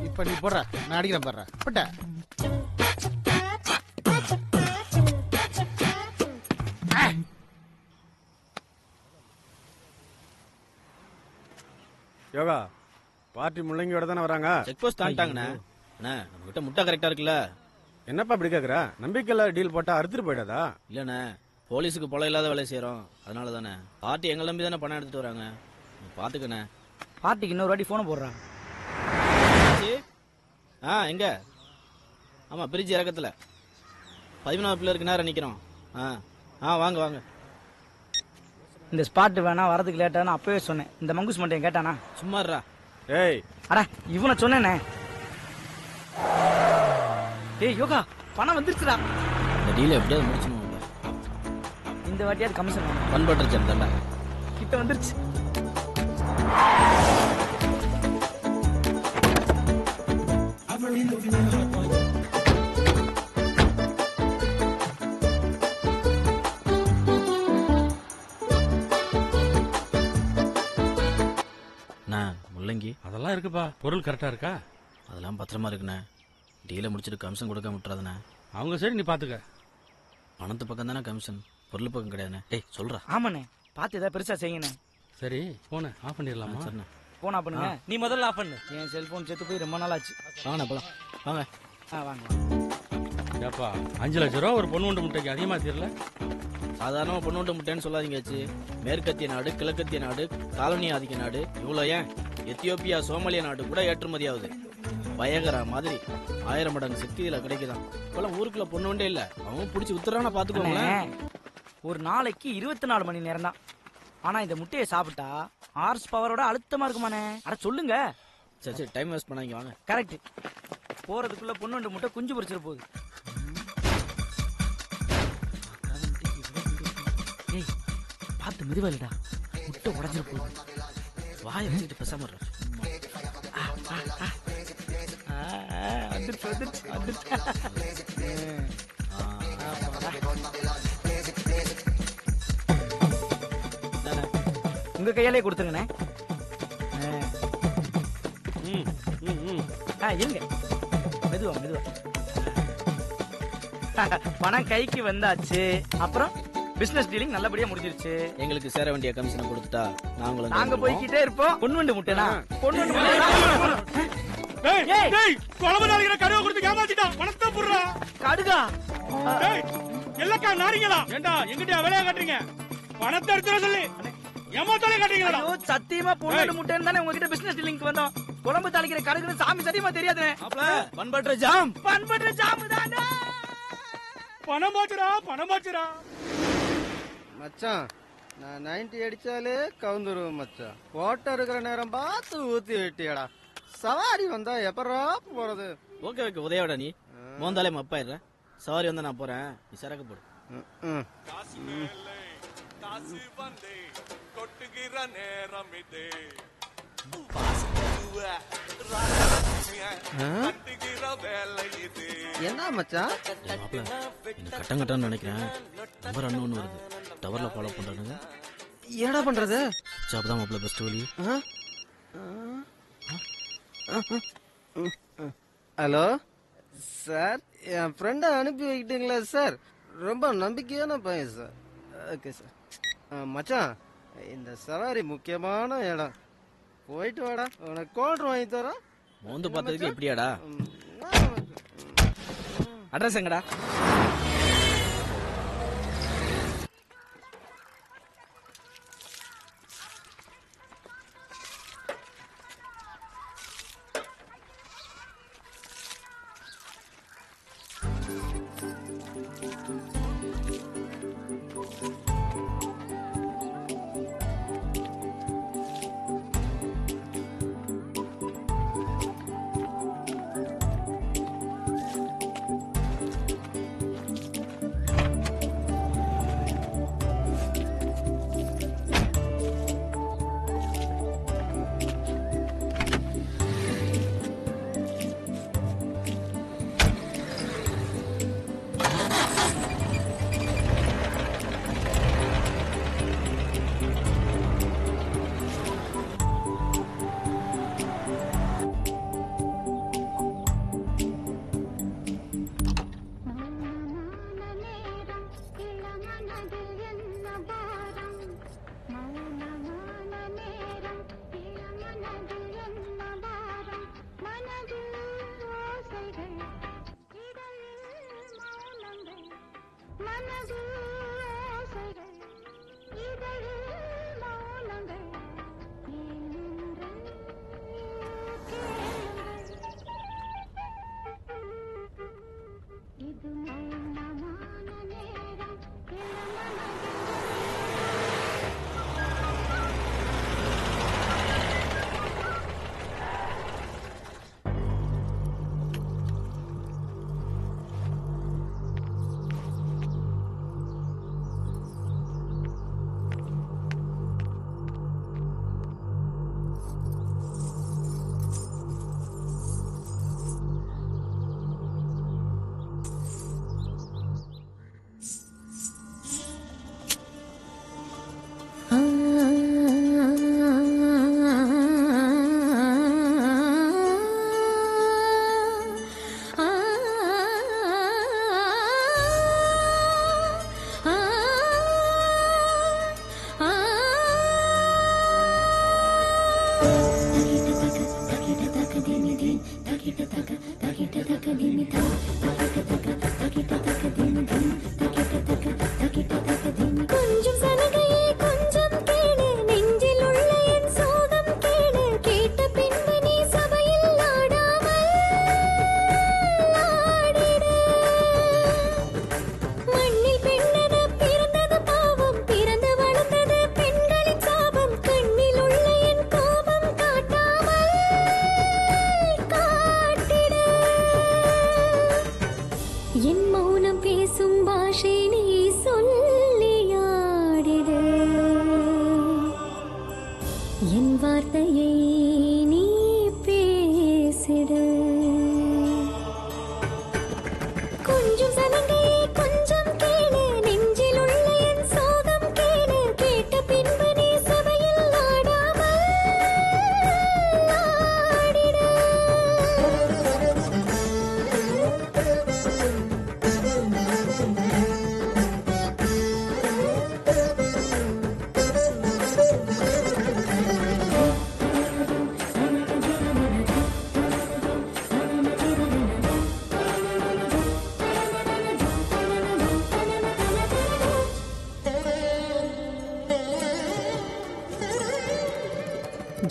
இப்ப நீ போடுற, நான் அடிக்கிறேன் பாடுற. போட்ட யோகா பார்ட்டி முள்ளங்கியோட தானே வராங்க. Check post தாண்டாங்கண்ணே. அண்ணா, நம்ம கிட்ட முட்டை கரெக்டா இருக்குல்ல? என்னப்பா இப்படி கேக்குற? நம்பிக்கையில டீல் போட்டா அறுத்துட்டு போயிடாதா? இல்லண்ணே, போலீஸுக்கு பொல இல்லாத வேலையை செய்யறோம். அதனால தானே பார்ட்டி எங்களை நம்பி தானே பணம் எடுத்துட்டு வராங்க. பாத்துக்கண்ணே. பார்ட்டிக்கு இன்னொரு வாட்டி போன போடுறான். எங்க? ஆமா, பிரிட்ஜ் இறக்கத்துல 13வது பிள்ளைக்கு நேரம் நிக்கிறோம். வாங்க வாங்க. இந்த ஸ்பாட் வேணா, வரதுக்கு லேட்டானு அப்பவே சொன்னேன். இந்த மங்குஸ் மட்டும் கேட்டானா? சும்மாறா. ஏய், அட இவனை சொன்னேனே. ஏய் யோகா, பணம் வந்துருச்சுடா. இந்த டீல் எப்படியாவது முடிச்சணும். இந்த வாட்டியாவது கமிஷன் பண்பட்டு சேர்ந்தா கிட்ட வந்துருச்சு. முள்ளங்கி அதெல்லாம் இருக்குப்பா. பொருள் கரெக்டா இருக்கா? அதெல்லாம் பத்திரமா இருக்குண்ணே. டீலை முடிச்சுட்டு கமிஷன் கொடுக்க விட்டுறாதுண்ணே. அவங்க சரி, நீ பாத்துக்க. பணத்து பக்கம் தானே கமிஷன், பொருள் பக்கம் கிடையாதுண்ணே. சொல்றா. ஆமாண்ணே, பார்த்து ஏதாவது பெருசா செய்யண்ணே. சரி, போன ஆஃப் பண்ணிடலாமா? சரிண்ணே. போன் ஆஃப் பண்ணுங்க. நீ முதல்ல ஆஃப் பண்ணு. என் செல்போன் செத்து போய் ரொம்ப நாள் ஆச்சு. வாங்க போலாம் வாங்க. வாங்க. ஏப்பா 5 லட்சம் ரூபா ஒரு பொண்ணு முட்டைக்கு அதிகமா தெரியல. சாதாரணமா பொண்ணு முட்டைன்னு சொல்லாதீங்க ஆச்சு. மேற்கத்திய நாடு, கிழக்கத்திய நாடு, காலனி ஆதிக்க நாடு, இவ்வளவு ஏன் எத்தியோப்பியா, சோமாலியா நாடு கூட ஏற்றுமதி ஆகுது. பயங்கர மாதிரி 1000 மடங்கு சக்தி இதுல கிடைக்குதான். இப்பெல்லாம் ஊருக்குள்ள பொண்ணு ஒன்றே இல்ல, அவன் பிடிச்சி உத்தரான பாத்துக்கோங்களேன். ஒரு நாளைக்கு 24 மணி நேரம் தான். ஆனா இந்த முட்டையை சாப்பிட்டா ஹார்ஸ் பவரோட அழுத்தமா இருக்குமானே. அட சொல்லுங்க. சரி டைம் வேஸ்ட் பண்ணாங்க வாங்க. கரெக்ட். போறதுக்குள்ள பொண்ணு முட்டை குஞ்சு பொரிச்சிட போகுது. ஏய் பார்த்து மெதுவா இல்லடா, முட்டை உடஞ்சிட போகுது. வாயை வச்சுட்டு பேசாம உங்க கையாலே கொடுத்துருங்கண்ணே. இருங்க, மெதுவா மெதுவா. பணம் கைக்கு வந்தாச்சு. அப்புறம் பிசினஸ் டீலிங் நல்லபடியா முடிஞ்சிருச்சு. எங்களுக்கு சேர வேண்டிய கமிஷனை கொடுத்துட்டா நாங்க போய்கிட்டே இருப்போம். பொன்வண்டு முட்டைனா பொன்வண்டு கடுவை கொடுத்து ஏமாத்திட்டான். பணத்தை புடுறா. கடுகா எல்லாக்கா நாரிங்களா? ஏண்டா எங்கிட்ட வேலையா காட்டுறீங்க? பணத்தை எடுத்துற சொல்லி ஏமாத்தாலே காட்டுறீங்களா? சத்தியமா பொன்வண்டு முட்டைன்னு தானே உங்ககிட்ட பிசினஸ் டீலிங்க்கு வந்தோம். குழம்பு தாளிக்கிற கடுகுன்னு சாமி சத்தியமா தெரியாதுனே. பண்பற்ற ஜாம் தாண்டா. பணமாச்சுடா. மச்சான் நான் 90 அடிச்சாலே கவுந்துருவேன் மச்சான். போட்ட இருக்கிற நேரம் பார்த்து ஊத்தி வெட்டியடா. சவாரி வந்தா எப்பரா போறது? ஓகே உதயோட நீ மோந்தாலே மப்பாயிடுற. சவாரி வந்தா நான் போறேன், நீ சரக்கு போடு. என்ன மச்சான் கட்டம் கட்டம்னு நினைக்கிறேன். நம்பர் அன்னொன்னு வருது. டவர்ல ஃபாலோ பண்றானுங்க. ஏடா பண்றது? சாப்தான் மாப்ள பெஸ்ட் வழி. ஹலோ சார், என் ஃப்ரெண்டை அனுப்பி வைக்கிட்டீங்களா சார்? ரொம்ப நம்பிக்கையான பையன் சார். Okay sir. மச்சான் இந்த சவாரி முக்கியமான இடம். போயிட்டு வாடா, உனக்கு கோல்ட்ரு வாங்கி தரோம். மோந்து பார்த்ததுக்கு எப்படியாடா? அட்ரஸ் எங்கடா? கொஞ்சம் சலகையே கொஞ்சம் கேளு நெஞ்சில் உள்ள என் சோகம் கேளு கேட்ட பின்பு நீ சபையில் ஆடாமல் ஆடிடு மண்ணில் பெண்ணென பிறந்தது பாவம் பிறந்து வளர்ந்தது பெண்களின் சாபம் கண்ணில் உள்ள என் கோபம் காட்டாமல் காட்டிடு என் மௌனம் பேசும் பாஷை நீ சொல்லியாடிடு என் வார்த்தையை நீ பேசிடு கொஞ்சம் சலங்கையே கொஞ்சம் கேளு நெஞ்சில் உள்ள என் சோகம் கேளு கேட்ட பின்பு நீ சபையில் ஆடாமல் ஆடிடு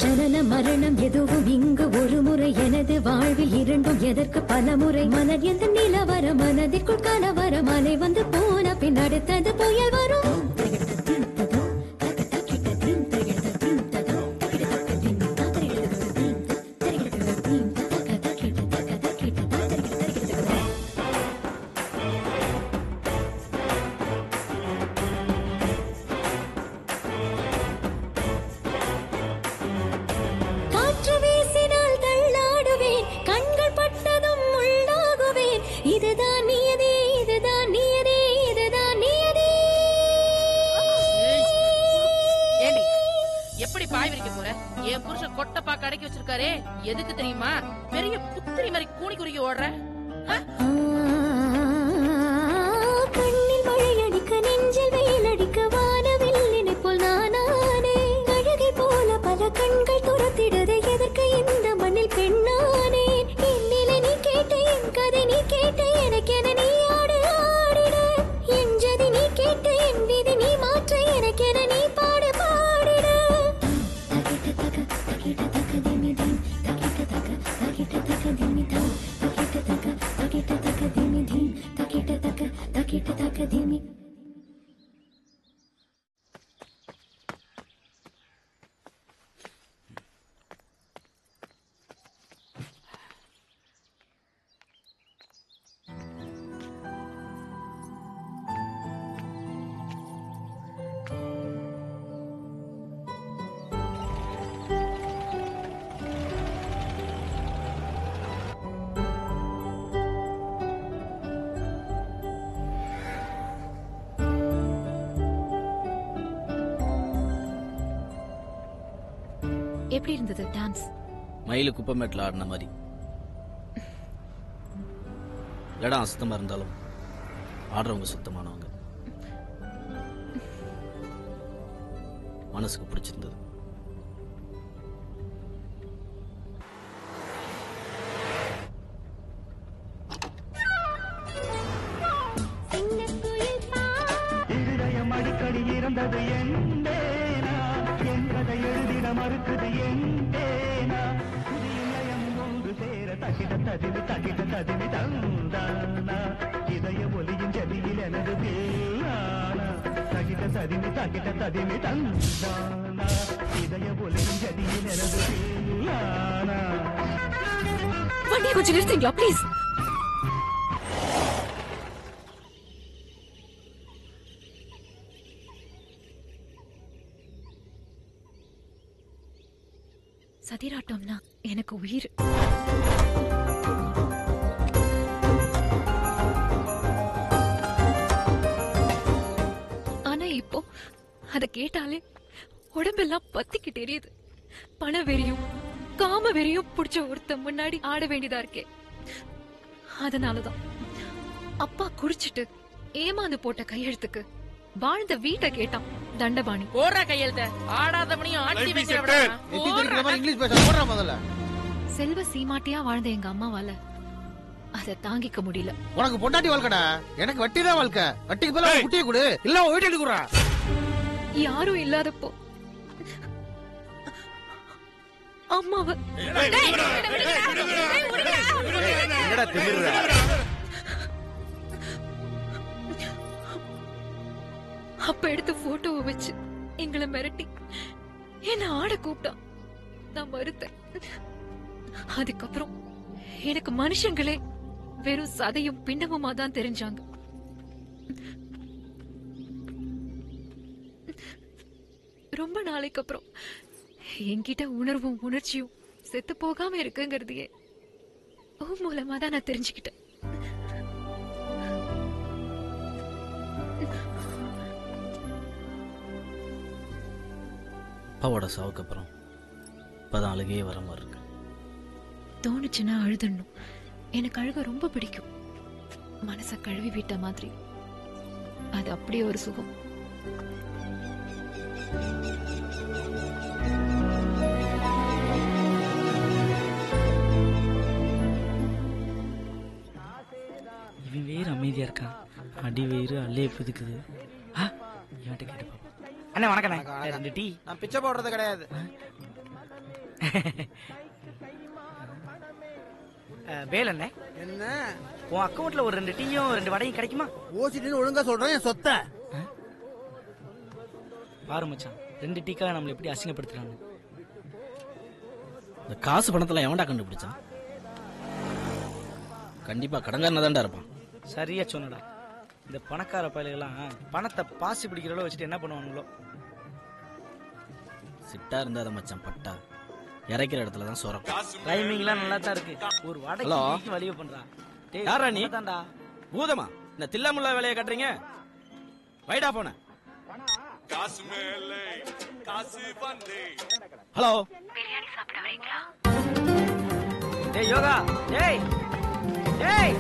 ஜனன மரணம் எதுவும் இங்கு ஒரு முறை எனது வாழ்வில் இரண்டும் எதற்கு பல முறை மலர் எந்த நிலவர மனதிற்குள் கலவர மலை வந்து போன பின் அடுத்தது புயல் வரும் காற்று வீசினால் தள்ளாடுவேன் கண்கள் பட்டதும் உள்ளாகுவேன் இதுதான் நியதி இதுதான் நியதி இதுதான் நியதி ஏண்டி எப்படி பாய் விரிக்க போற என் புருஷன் கொட்டப்பா கடைக்கு வச்சிருக்காரே எதுக்கு தெரியுமா பெரிய புத்திரி மாதிரி கூனி குறுக்கி ஓடுற கண்ணில் மழையடிக்க நெஞ்சில் வெயிலடிக்க வானவில் நினைப்போல் நானானே அழகை போல பல கண்கள் துரத்திடுது எதற்கு இந்த மண்ணில் பெண்ணானேன் என் நிலை நீ கேட்ட என் கதை நீ கேட்ட எனக்கென நீ ஆடு ஆடிட என் ஜதி நீ கேட்ட என் விதி நீ மாற்ற எனக்கென நீ பாடு பாடிட எப்படி இருந்தது டான்ஸ்? மயிலு குப்பமேட்டில் ஆடின மாதிரி. இடம் அசுத்தமா இருந்தாலும் ஆடுறவங்க சுத்தமானவங்க. மனசுக்கு பிடிச்சிருந்தது. அடிக்கடி இருந்தது என்பேனா என்பதை எழுதிட மறுக்குது என்பேனா புதியம் ஒன்று சேர தகிட ததிமி தந்தானா இதய ஒலியின் ஜதியில் எனது வேளானா தகிட ததிமி தந்தானா இதய ஒலியின் ஜதியில் எனது வேளானா வண்டியை கொஞ்சம் நிறுத்தீங்களா ப்ளீஸ்? சதிராட்டம்னா எனக்கு உயிர். ஆனா இப்போ அத கேட்டாலே உடம்பெல்லாம் பத்திக்கிட்டு எரியுது. பண வெறியும் காம வெறியும் பிடிச்ச ஒருத்த முன்னாடி ஆட வேண்டியதா இருக்கே. அதனாலதான் அப்பா குடிச்சிட்டு ஏமாந்து போட்ட கையெழுத்துக்கு வாழ்ந்த வீட்டை கேட்டான் தண்டபாணி. போடுற கையெழுத்த ஆடாதவனையும் ஆட்டி வைக்கிறவனா இங்கிலீஷ் பேச போடுற முதல்ல. செல்வ சீமாட்டியா வாழ்ந்த எங்க அம்மாவால அதை தாங்கிக்க முடியல. உனக்கு பொண்டாட்டி வாழ்க்கடா, எனக்கு வட்டி தான் வாழ்க்கை. வட்டிக்கு போல குட்டியை கொடு, இல்ல வீட்டு குடுறா. யாரும் இல்லாதப்போ அம்மாவை என்னடா திமிர்ற? அப்ப எடுத்த போட்டோவை வச்சு எங்களை மிரட்டி என்ன ஆட கூப்பிட்டான். நான் மறுத்தேன். அதுக்கப்புறம் எனக்கு மனுஷங்களே வெறும் சதையும் பிண்டமுமா தான் தெரிஞ்சாங்க. ரொம்ப நாளைக்கு அப்புறம் என்கிட்ட உணர்வும் உணர்ச்சியும் செத்து போகாம இருக்குங்கிறதையே உன் மூலமா தான் நான் தெரிஞ்சுக்கிட்டேன். அப்பாவோட சாவுக்கு அப்புறம் இப்பதான் அழுகையே வர மாதிரி இருக்கு. தோணுச்சுன்னா அழுதுடணும். எனக்கு அழுக ரொம்ப பிடிக்கும். மனச கழுவி விட்ட மாதிரி. அது அப்படியே ஒரு சுகம். இவன் வேறு அமைதியா இருக்கான். அடி வேறு அல்லே புதுக்குது. இவன்ட்ட கேட்டு பாப்போம். அண்ணே வணக்கண்ணே. 2 டீ. நான் பிச்சை போடுறது கிடையாது. வேலண்ணே, என்ன உன் அக்கவுண்ட்ல ஒரு 2 டீயும் 2 வடையும் கிடைக்குமா? ஓசிட்டு ஒழுங்கா சொல்றேன் என் சொத்தை. பாரு மச்சான், 2 டீக்காக நம்மள எப்படி அசிங்கப்படுத்துறாங்க. இந்த காசு பணத்தெல்லாம் எவன்டா கண்டுபிடிச்சான்? கண்டிப்பா கடங்காரனா தான்டா இருப்பான். சரியா சொன்னடா. இந்த பணக்கார பயலுகெல்லாம் பணத்தை பாசி பிடிக்கிற அளவு வச்சுட்டு என்ன பண்ணுவானுங்களோ. சிட்டா இருந்தாத மச்சான் பட்டா. இறைக்கிற இடத்துல தான் சொரம். டைமிங்லாம் நல்லா தான் இருக்கு. ஒரு வடைக்கு வலிய பண்றான். யாரா நீ? தான்டா பூதமா? இந்த தில்லாமுல்லா வேலையை கட்டுறீங்க? வைடா போன. ஹலோ, பிரியாணி சாப்பிட வரீங்களா? டேய் யோகா, டேய் டேய்,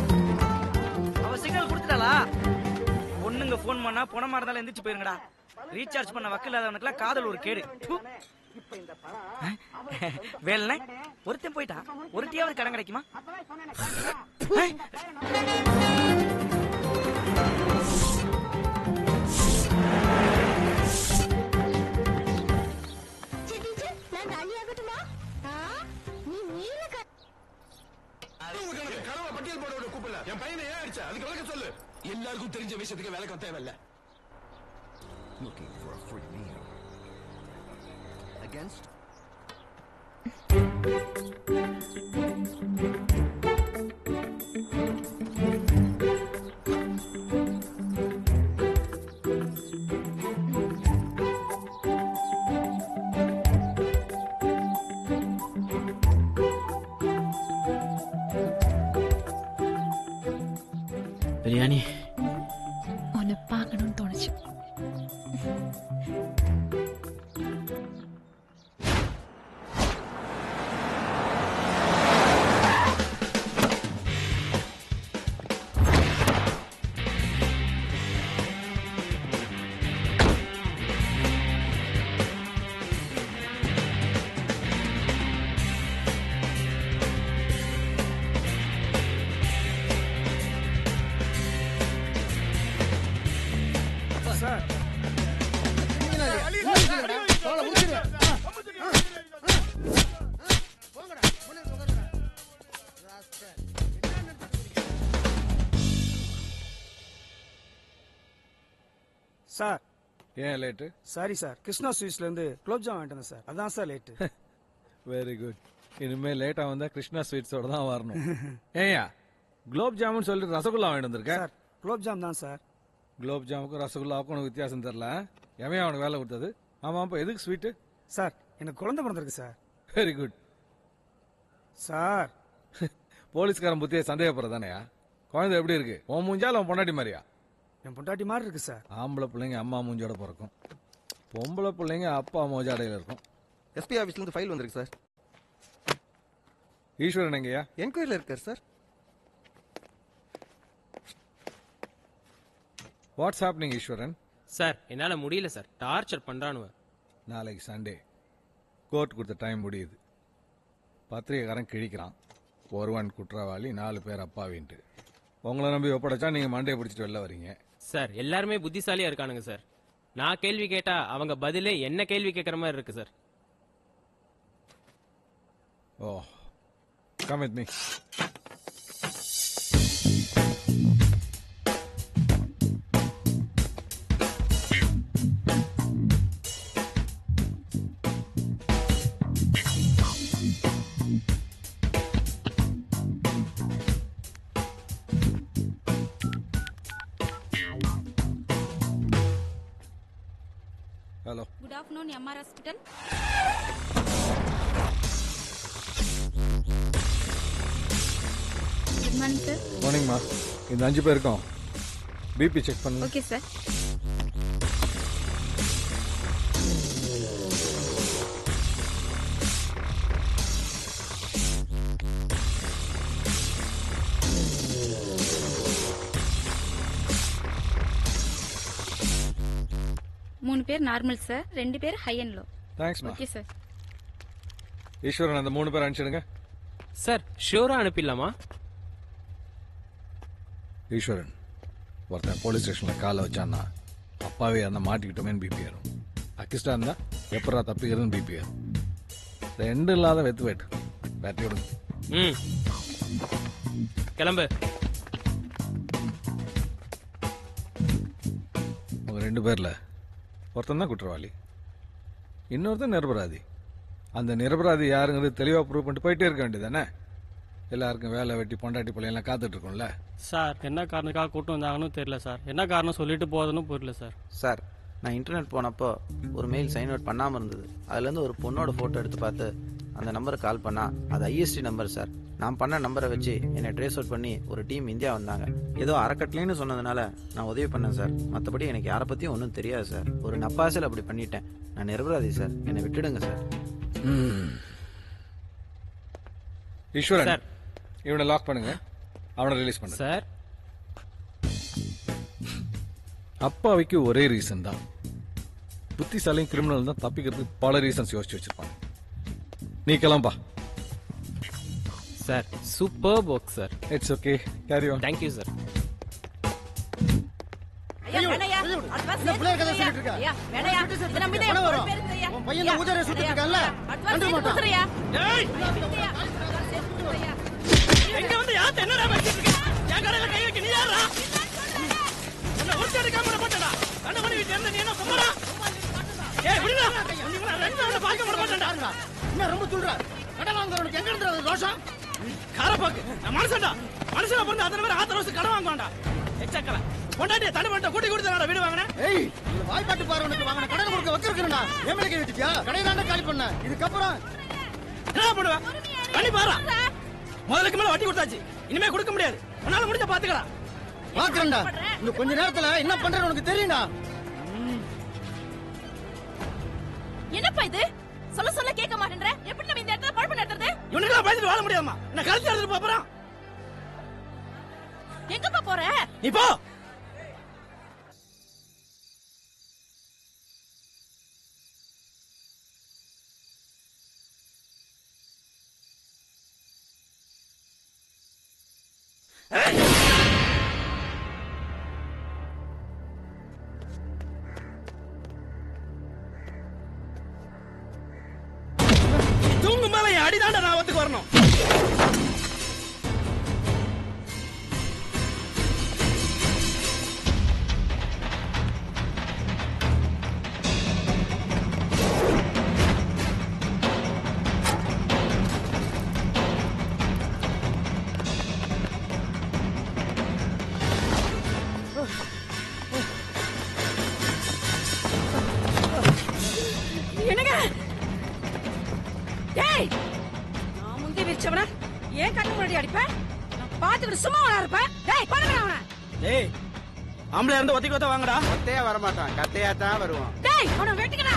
அவ சிக்னல் கொடுத்துட்டாளா? பொண்ணுங்க போன் பண்ணா பணமா இருந்தாலும் எந்திரிச்சு போயிருங்கடா. ரீசார்ஜ் பண்ண வக்கு இல்லாதவனுக்குலாம் காதல் ஒரு கேடு. வேலை ஒருத்தன் போயிட்டா, ஒரு டீயாவது கடன் கிடைக்குமா? எல்லாருக்கும் தெரிஞ்ச விஷயத்துக்கு வேலைக்கு தேவையில்ல. Looking for a free meal. Against biryani உன்னை பார்க்கணும்னு தோணுச்சு. சார் ஏன் லேட்டு? சாரி சார், கிருஷ்ணா ஸ்வீட்ஸ்ல இருந்து குலோப் ஜாம் வாங்கிட்டு வந்தேன் சார், அதான் சார் லேட்டு. Very good. இனிமே லேட்டா வந்தா கிருஷ்ணா ஸ்வீட்ஸோட தான் வரணும். ஏயா குலோப் ஜாமுன் சொல்லிட்டு ரசகுல்லா வாங்கிட்டு வந்திருக்க? சார் குலோப் ஜாம் தான் சார். குலோப் ஜாமுக்கும் ரசகுல்லாவுக்கும் உனக்கு வித்தியாசம் தெரியல. எவன் அவனுக்கு வேலை கொடுத்தது? ஆமா, அப்ப எதுக்கு ஸ்வீட்டு? சார் எனக்கு குழந்தை பிறந்திருக்கு சார். Very good sir. போலீஸ்காரன் புத்தியை சந்தேகப்படுறதானயா? குழந்தை எப்படி இருக்கு? உன் மூஞ்சால உன் பொண்டாட்டி மாதிரியா? என் பொண்டாட்டி மாதிரி இருக்கு சார். ஆம்பளை பிள்ளைங்க அம்மா மூஞ்சோட பிறக்கும், பொம்பளை பிள்ளைங்க அப்பா மோஜாடையில இருக்கும். எஸ்பி ஆபீஸ்ல இருந்து ஃபைல் வந்திருக்கு சார். ஈஸ்வரன் எங்கயா? என்கொயரியில் இருக்கார் சார். வாட்ஸ் ஹேப்பனிங் ஈஸ்வரன்? சார் என்னால முடியல சார், டார்ச்சர் பண்றானுவ. நாளைக்கு சண்டே, கோர்ட் கொடுத்த டைம் முடியுது. பத்திரிகைக்காரன் கிழிக்கிறான். ஒருவன் குற்றவாளி, 4 பேர் அப்பாவின்ட்டு. உங்களை நம்பி ஒப்படைச்சா நீங்க மண்டையை பிடிச்சிட்டு வெளில வரீங்க. சார் எல்லாருமே புத்திசாலியா இருக்கானுங்க சார். நான் கேள்வி கேட்டா அவங்க பதிலே என்ன கேள்வி கேட்கற மாதிரி இருக்கு சார். ஓ, come with me. Hello. Good afternoon MR hospital. Good morning sir. மார்னிங்மா. இந்த 5 பேருக்கும் பிபி செக் பண்ணுங்க. Okay sir. மூணு பேர் நார்மல் சார், 2 பேர் ஹை அண்ட் லோ. தேங்க்ஸ்மா. Okay sir. ஈஸ்வரன் அந்த 3 பேர் அனுப்பிச்சிடுங்க. சார் ஷூரா அனுப்பிடலாமா? ஈஸ்வரன், ஒருத்தன் போலீஸ் ஸ்டேஷன்ல காலை வச்சான்னா அப்பாவே அந்த மாட்டிக்கிட்டோமேன்னு பிபி ஏறும். அக்கிஸ்டா இருந்தா எப்படா தப்பிக்கிறதுன்னு பிபி ஏறும். 2 இல்லாத வெத்து வேட்டு பேட்டரி விடுங்க. ம், கிளம்பு. உங்க 2 பேர்ல ஒருத்தன் தான் குற்றவாளி, இன்னொருத்தன் நிரபராதி. அந்த நிரபராதி யாருங்கிறது தெளிவா ப்ரூவ் பண்ணிட்டு போயிட்டே இருக்க வேண்டியதானே? எல்லாருக்கும் வேலை வெட்டி பொண்டாட்டி பிள்ளைங்களாம் காத்துட்டு இருக்கோம்ல. சார் என்ன காரணத்துக்காக கூட்டம் வந்தாங்கன்னு தெரியல சார். என்ன காரணம் சொல்லிட்டு போகுதுன்னு புரியல சார். சார் நான் இன்டர்நெட் போனப்போ ஒரு மெயில் சைன் அவுட் பண்ணாமல் இருந்தது. அதுலேருந்து ஒரு பொண்ணோட ஃபோட்டோ எடுத்து பார்த்து அந்த நம்பருக்கு கால் பண்ணா அது ஐஎஸ்டி நம்பர் சார். நான் பண்ண நம்பரை வச்சு என்னை ட்ரேஸ் அவுட் பண்ணி ஒரு டீம் இந்தியா வந்தாங்க. ஏதோ அறக்கட்டளைன்னு சொன்னதுனால நான் உதவி பண்ணேன் சார். மற்றபடி எனக்கு யாரை பற்றியும் ஒன்றும் தெரியாது சார். ஒரு நப்பாசல் அப்படி பண்ணிட்டேன். நான் நிரபராதி சார், என்னை விட்டுடுங்க சார். ஈஸ்வரன் சார், இவனை லாக் பண்ணுங்க, அவனை ரிலீஸ் பண்ணுங்க சார். அப்பாவிக்கு ஒரே ரீசன் தான். புத்திசாலியும் கிரிமினல் தான் தப்பிக்கிறதுக்கு பல ரீசன்ஸ் யோசிச்சு வச்சிருப்பாங்க. நீ கிளம்பா. Sir super work sir. It's okay, carry on. Thank you sir. ரொம்ப சொல்ற கடன் வாங்குறவனுக்கு எங்க இருந்து ரோஷம்? காரப்பாக்கு நான் மனுஷன்டா. மனுஷனா பிறந்து அத்தனை பேர் ஆத்திர வருஷம் கடன் வாங்குவான்டா. எச்சக்கல பொண்டாட்டிய தண்ணி பண்ணிட்ட கூட்டி கொடுத்து வீடு வாங்கினேன். ஏய், இந்த வாய்ப்பாட்டு பாரு, உனக்கு வாங்கின கடன் கொடுக்க வச்சிருக்கா? ஏன் மேலே கை வச்சிட்டியா? கடையை தானே காலி பண்ண. இதுக்கப்புறம் என்ன பண்ணுவேன்? பண்ணி பாரு. முதலுக்கு மேல வட்டி கொடுத்தாச்சு, இனிமே கொடுக்க முடியாது. உன்னால முடிஞ்ச பாத்துக்கலாம். பாக்குறேன்டா. இன்னும் கொஞ்ச நேரத்துல என்ன பண்றேன்னு உனக்கு தெரியும்டா. என்னப்பா இது? சொல்ல சொல்ல கேட்க மாட்டேன்ற. எப்படி நம்ம இந்த இடத்துல பழப்பு நடத்துறது? இவனுக்கு பயந்துட்டு வாழ முடியாதுமா. என்ன கழுத்து எடுத்துட்டு போறான். எங்கப்பா போற? நீ போ. தூங்கு மேல என் அடிதாண்ட நான் வந்துக்கு வரணும். என்னங்க? டேய், நான் முந்தி விரிச்சவன ஏன் கண்ணு முன்னாடி அடிப்ப? நான் பாத்துக்கிட்டு சும்மா இருப்பேன். டேய், பண்ணுங்க அவன. டேய், ஆம்பளை இருந்து ஒத்திக்கு ஒத்த வாங்கடா. ஒத்தையா வரமாட்டான், கத்தையா தான் வருவான். டேய், அவனை வெட்டுங்கடா.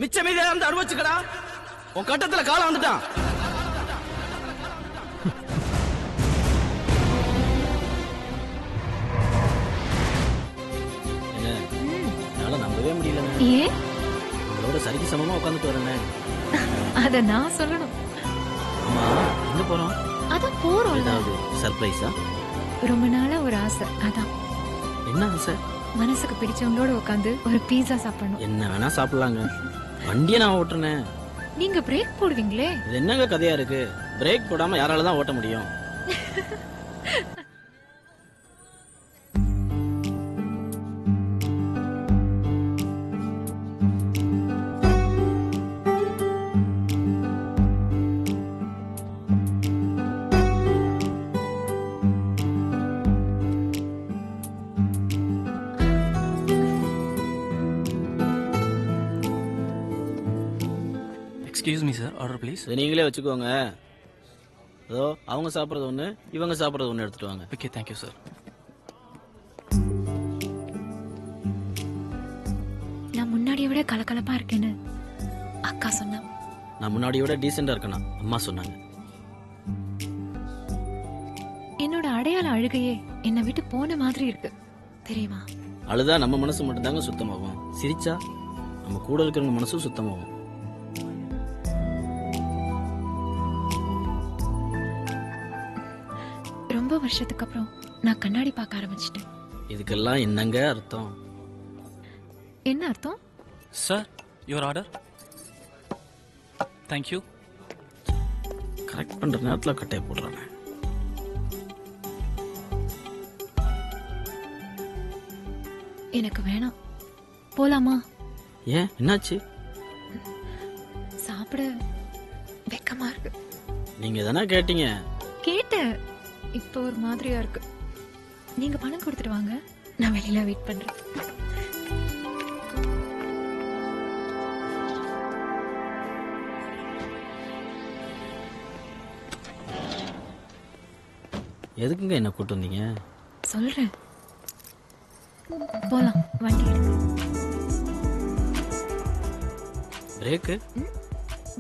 மிச்ச மீதியா இருந்து அனுபவிச்சுக்கடா. உன் கட்டத்துல காலம் வந்துட்டான். என்னால நம்பவே முடியல. ஏன்? உங்களோட சரிக்கு சமமா உட்காந்துட்டு வரேன். அத நான் சொல்லணும். அம்மா எங்க போறோம்? அதான் போறோம். ஏதாவது சர்ப்ரைஸா? ரொம்ப நாளா ஒரு ஆசை. அதான். என்ன ஆசை? மனசுக்கு பிடிச்சவங்களோட உட்காந்து ஒரு பீஸா சாப்பிடணும். என்ன வேணா சாப்பிடலாங்க. வண்டியை நான் ஓட்டுறேன். நீங்க பிரேக் போடுவீங்களே? இது என்னங்க கதையா இருக்கு? பிரேக் போடாம யாரால தான் ஓட்ட முடியும்? Excuse me sir, order please. இதை நீங்களே வச்சுக்கோங்க. அதோ அவங்க சாப்பிட்றது ஒன்று, இவங்க சாப்பிட்றது ஒன்று எடுத்துட்டு வாங்க. Okay, thank you sir. நான் முன்னாடியை விட கலகலப்பா இருக்கேன்னு அக்கா சொன்னா. நான் முன்னாடியை விட டீசெண்டா இருக்கணும் அம்மா சொன்னாங்க. என்னோட அடையாள அழுகையே என்னை விட்டு போன மாதிரி இருக்கு தெரியுமா? அழுதா நம்ம மனசு மட்டும்தாங்க சுத்தமாகும். சிரிச்சா நம்ம கூட இருக்கிறவங்க மனசும் சுத்தமாகும். ரொம்ப வருஷத்துக்கு அப்புறம் நான் கண்ணாடி பார்க்க ஆரம்பிச்சிட்டேன். இதுக்கெல்லாம் என்னங்க அர்த்தம்? என்ன அர்த்தம்? Sir, your order. Thank you. Correct பண்ற நேரத்தில் கட்டையை போடுறாங்க. எனக்கு வேணாம். போலாமா? ஏன், என்னாச்சு? சாப்பிட வெக்கமா இருக்கு. நீங்க தானே கேட்டீங்க. கேட்டேன். இப்போ ஒரு மாதிரியா இருக்கு. நீங்க பணம் கொடுத்துட்டு வாங்க, நான் வெளியில வெயிட் பண்றேன். எதுக்குங்க என்ன கூட்டு வந்தீங்க? சொல்றேன். போலாம், வண்டி எடுங்க. பிரேக்கு?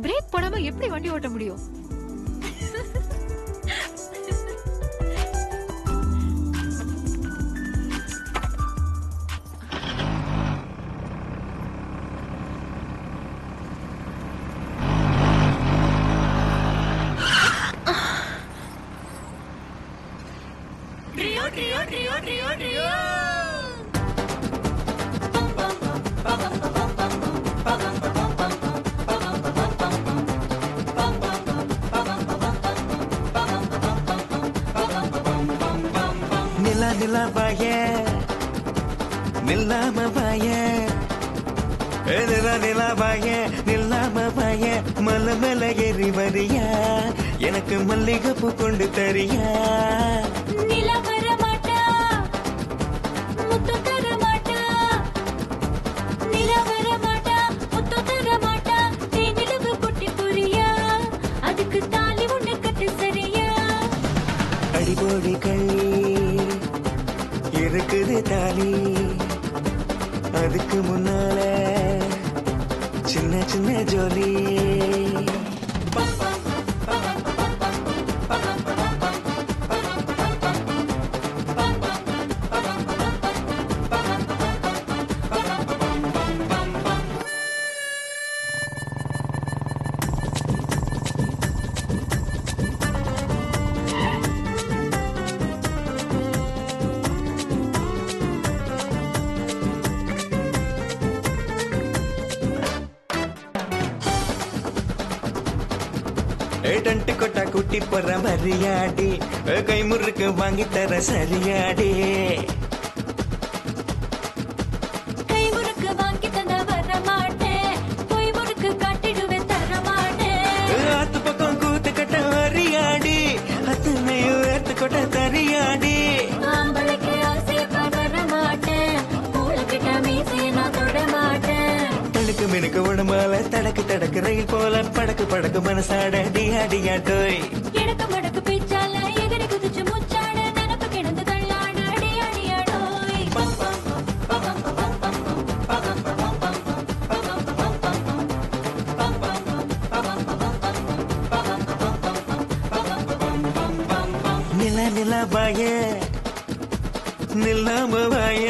பிரேக் போடாம எப்படி வண்டி ஓட்ட முடியும்? நிலா நிலா வாய நில்லாம வாய நிலா நிலா வாய நில்லாம வாய மலை மேல ஏறி வரியா எனக்கு மல்லிகைப்பூ கொண்டு தரியா நிலா வர மாட்டா முத்து தர மாட்டா நிலா வர மாட்டா முத்து தர மாட்டா தேனிலவு குட்டி புரியா அதுக்கு தாலி ஒண்ணு கட்டு சரியா அடிபோடி கள்ளி இருக்குது தாலி அதுக்கு முன்னால சின்ன சின்ன ஜோலி டன்ட்டு கொட்டா குட்டி போற மரியாடி கை முறுக்கு வாங்கி தர சரியாடி கை முறுக்கு வாங்கி தந்த வர மாட்டேன் பொய் முறுக்கு காட்டிடுவேன் தர மாட்டேன் ஆத்து பக்கம் கூத்து கட்ட வரியாடி அத்தனையும் ஏத்து கொட்ட தரியாடி ஆம்பளைக்கு ஆசை வர மாட்டேன் மூளைக்கிட்ட மீசி நான் தொட மாட்டேன் தடுக்கு மினுக்கு உடம்பால தடக்கு தடக்கு ரயில் போல படக்கு படக்கு மனசாட அடியாட்டோய் இடக்கு மடக்கு பிச்சால எகிரி குதிச்சு முச்சாட நினப்பு கிடந்து தள்ளாட அடி அடியாடோய் வாய நில்லாம வாய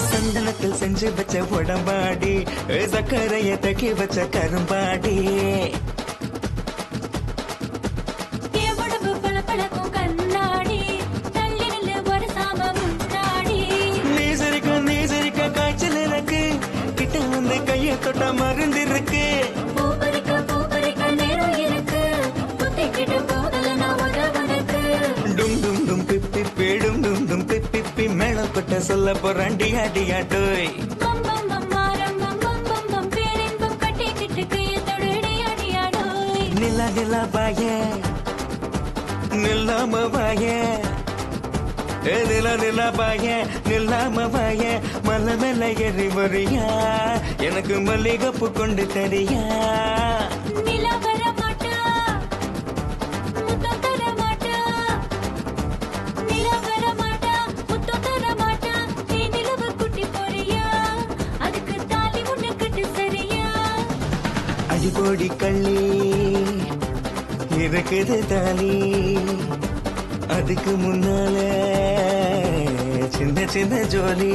சந்தனத்தில் செஞ்சு வச்ச உடம்பாடி சக்கரைய தக்கி வச்ச கரும்பாடி காய்ச்சல் எனக்கு கிட்ட வந்து கைய தொட்ட மருந்து இருக்கு டும் டும் டும் பிப்பி பேடும் டும் டும் பிப்பி மேளப்பட்ட சொல்ல போறாண்டி அடியாட்டோய் நிலா நிலா பாய நில்லாம பாய நிலா நிலா பாய நில்லாம பாய மலை மேல ஏறி வரியா எனக்கு மல்லிகைப்பூ கொண்டு தரியா அடிபோடி கள்ளி இருக்குது தாலி அதுக்கு முன்னால சின்ன சின்ன ஜோலி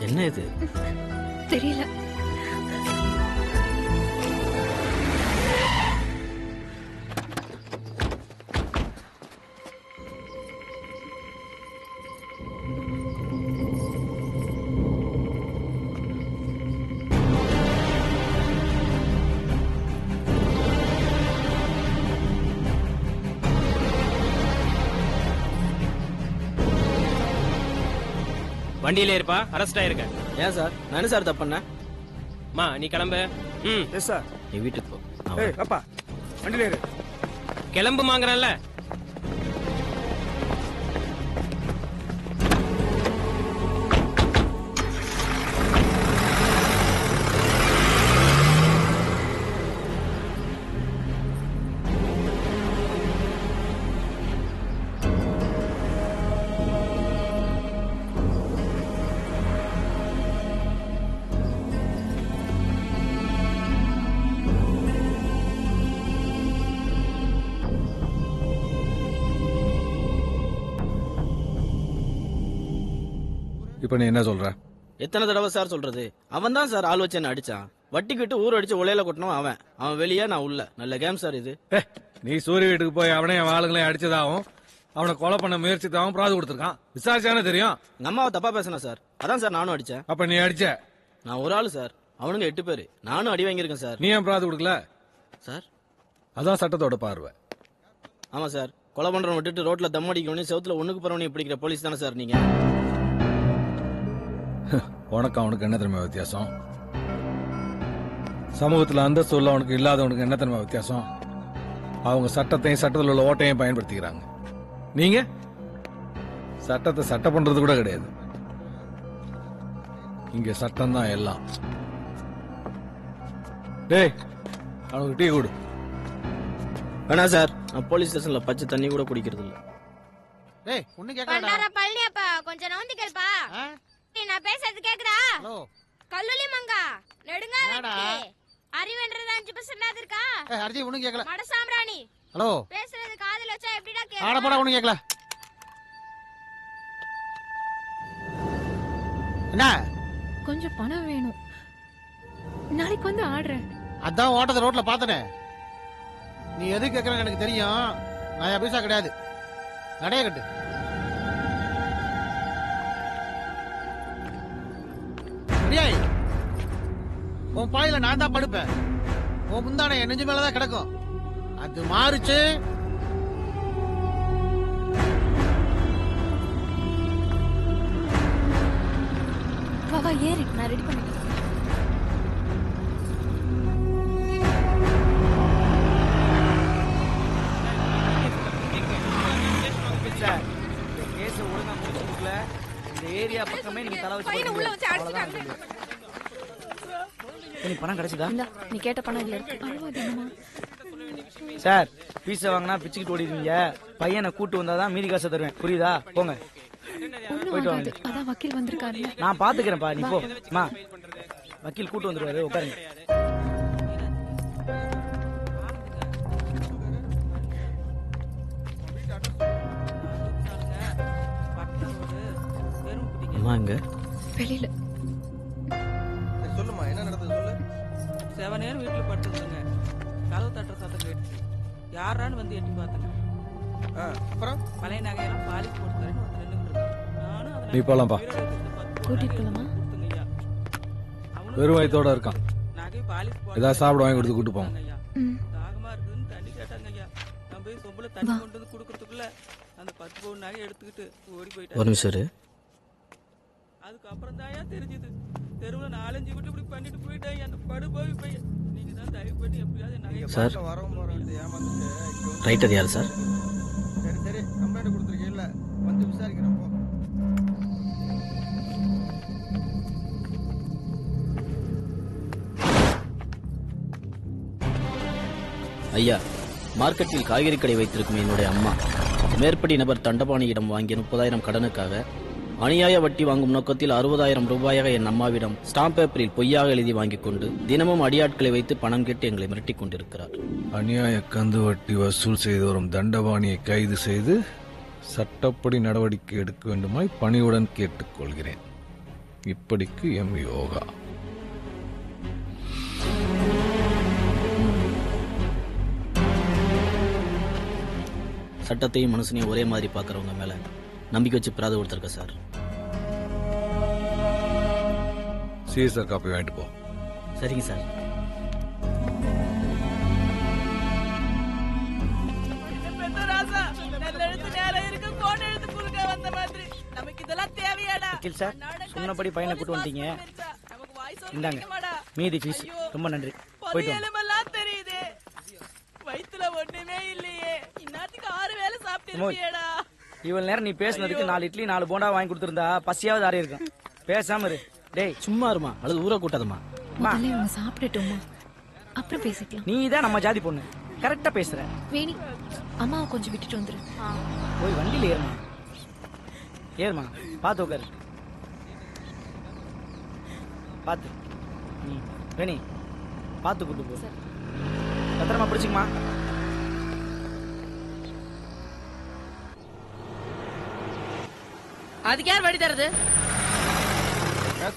என்ன இது? தெரியல. வண்டியில இருப்பா, அரெஸ்ட் ஆயிருக்க. ஏன் சார்? நானே சார் தப்பு பண்ணேன். மா நீ கிளம்பு. Yes sir. நீ வீட்டுக்கு போ. ஏய் அப்பா வண்டியில ஏறு. கிளம்பு மாங்கறல்ல. இப்ப நீ என்ன சொல்ற? எத்தனை தடவை சார் சொல்றது? அவன் தான் சார் ஆள் வச்சு என்ன அடிச்சான். வட்டிக்கு விட்டு ஊர் அடிச்சு உலையில கொட்டணும் அவன் வெளியே, நான் உள்ள. நல்ல கேம் சார் இது. நீ சூரிய வீட்டுக்கு போய் அவனே அவன் ஆளுங்களையும் அடிச்சதாகவும் அவனை கொலை பண்ண முயற்சித்தாகவும் பிராது கொடுத்துருக்கான். விசாரிச்சானே தெரியும். எங்க அம்மாவை தப்பா பேசினா சார், அதான் சார் நானும் அடிச்சேன். அப்ப நீ அடிச்ச? நான் ஒரு ஆளு சார், அவனுங்க 8 பேரு. நானும் அடி வாங்கியிருக்கேன் சார். நீ ஏன் பிராது கொடுக்கல சார்? அதான் சட்டத்தோட பார்வை. ஆமா சார், கொலை பண்றவன் விட்டுட்டு ரோட்ல தம் அடிக்கணும், செவுத்துல ஒண்ணுக்கு போறவனையும் பிடிக்கிற போலீஸ் தானே சார் நீங்க? உனக்கு அவனுக்கு என்ன தெரியுமா வித்தியாசம்? சமூகத்துல அந்தஸ்து உள்ளவனுக்கு இல்லாதவனுக்கு என்ன தெரியுமா வித்தியாசம்? அவங்க சட்டத்தையும் சட்டத்தில் உள்ள ஓட்டையும் பயன்படுத்திக்கிறாங்க. நீங்க சட்டத்தை சட்டம் பண்றது கூட கிடையாது. இங்க சட்டம் தான் எல்லாம். டேய் அவனுக்கு டீ கொடு. வேணா சார், நான் போலீஸ் ஸ்டேஷன்ல பச்சை தண்ணி கூட குடிக்கிறது இல்ல. டேய் ஒண்ணு கேக்குறடா. பழனியப்பா கொஞ்சம் நவுந்து கேளுப்பா. நான் பேசுறது கேக்குதா? ஹலோ கல்லுலி மங்கா நெடுங்கால அறிவன்றது 5% இருக்கா? அர்ஜி ஒண்ணு கேக்கல. மட சாம்ராணி ஹலோ பேசுறது காதுல வச்சா எப்படிடா கேக்கும்? ஆட போடா ஒண்ணு கேக்கல. என்ன? கொஞ்சம் பணம் வேணும், நாளைக்கு வந்து ஆடுறேன். அதான் ஓட்டத ரோட்ல பாத்தனே. நீ எது கேக்குறன்னு எனக்கு தெரியும். நான் பைசா கிடையாது. நடைய கட்டு. உன் பாயில நான் தான் படுப்பேன். உன் முந்தானை என் நெஞ்சு மேலதான் கிடக்கும். அது மாறுச்சு வா ஏறி நான் ரெடி பண்ணிட்டேன். சார் இந்த கேஸ ஒழுங்கா முடிச்சுக்கல. இந்த ஏரியா பக்கமே நீங்க தலை வச்சு உள்ள வச்சு அடிச்சிட்டாங்க. நீ பணம் கிடைச்சதா? நீ கேட்ட பணம் இல்ல இருக்கு. சார் பீஸ வாங்கினா பிச்சுக்கிட்டு ஓடிடுவீங்க. பையனை கூட்டு வந்தாதான் மீதி காசை தருவேன். புரியுதா? போங்க போயிட்டு வாங்க. அதான் வக்கீல் வந்திருக்காரு. நான் பாத்துக்கிறேன்ப்பா. நீ போ. மா வக்கீல் கூட்டு வந்துருவாரு. உட்காருங்க. அம்மா எங்க? வெளியில. சொல்லுமா என்ன நடந்தது சொல்லு. 7 நேரம் வீட்டுல படுத்துருங்க. கதவு தட்டுற சத்தம் கேட்டு யாரான்னு வந்து எட்டி பார்த்தேன். அப்புறம் பழைய நகையெல்லாம் பாலிஷ் போட்டு தரேன்னு வந்து நின்னுட்டு நானும் நீ போலாம்ப்பா. கூட்டிட்டு போலாமா? வெறும் வயித்தோட இருக்கான். நகை பாலிஷ் ஏதாவது சாப்பிட வாங்கி கொடுத்து கூட்டு போங்க. தாகமா இருக்குன்னு தண்ணி கேட்டாங்க ஐயா. நான் போய் சொம்புல தண்ணி கொண்டு வந்து குடுக்கறதுக்குள்ள அந்த 10 பவுன் நகை எடுத்துக்கிட்டு ஓடி போயிட்டேன். ஒரு நிமிஷம் இரு. அதுக்கப்புறம் தான் தெரிஞ்சது. தெருவுல 4-5 விட்டு இப்படி பண்ணிட்டு போயிட்டேன். அந்த படு போய் போய் நீங்க தான் தயவு பண்ணி எப்படியாவது நகை சார் ஏமாந்துட்டு ரைட்டர் யாரு சார்? சரி சரி கம்ப்ளைண்ட் கொடுத்துருக்கீல்ல வந்து விசாரிக்கிறேன் போ. ஐயா, மார்க்கெட்டில் காய்கறி கடை வைத்திருக்கும் என்னுடைய அம்மா மேற்படி நபர் தண்டபாணியிடம் வாங்கிய 30,000 கடனுக்காக அநியாய வட்டி வாங்கும் நோக்கத்தில் 60,000 ரூபாயாக என் அம்மாவிடம் ஸ்டாம்ப் பேப்பரில் பொய்யாக எழுதி வாங்கிக் கொண்டு தினமும் அடியாட்களை வைத்து பணம் கேட்டு எங்களை மிரட்டிக் கொண்டிருக்கிறார். அநியாய கந்து வட்டி வசூல் செய்து வரும் தண்டபாணியை கைது செய்து சட்டப்படி நடவடிக்கை எடுக்க வேண்டுமாய் பணியுடன் கேட்டுக்கொள்கிறேன். இப்படிக்கு எம் யோகா. சட்டத்தையும் மனுஷனையும் ஒரே மாதிரி பாக்குறவங்க மேல நம்பிக்கை வச்சு பிராத கொடுத்துருக்க சார். சிஎஸ்ஆர் காப்பி வாங்கிட்டு போ. சரிங்க சார். வக்கீல் சார் சொன்னபடி பையனை கூட்டு வந்துட்டீங்க. இந்தாங்க மீதி ஃபீஸ். ரொம்ப நன்றி. போயிட்டு வாங்க. தெரியுது வயித்துல ஒண்ணுமே இல்லையே. இன்னத்துக்கு 6 வேளை சாப்பிட்டிருக்கியேடா. இவ்வளவு நேரம் நீ பேசுனதுக்கு 4 இட்லி 4 போண்டா வாங்கி கொடுத்திருந்தா பசியாவது ஆறி இருக்கும். பேசாம இரு. டேய் சும்மா இருமா, அல்லது ஊரை கூட்டாதம்மா. முதல்ல இவங்க சாப்பிடட்டும்மா, அப்புறம் பேசிக்கலாம். நீ தான் நம்ம ஜாதி பொண்ணு, கரெக்டா பேசுற. வேணி அம்மாவை கொஞ்சம் விட்டுட்டு வந்துரு. போய் வண்டியில ஏறுமா. ஏறுமா, பாத்து உட்காரு. பாத்து. வேணி பாத்து கூட்டு போ. பத்திரமா பிடிச்சுக்குமா. அதுக்கு யார் வழி தருது?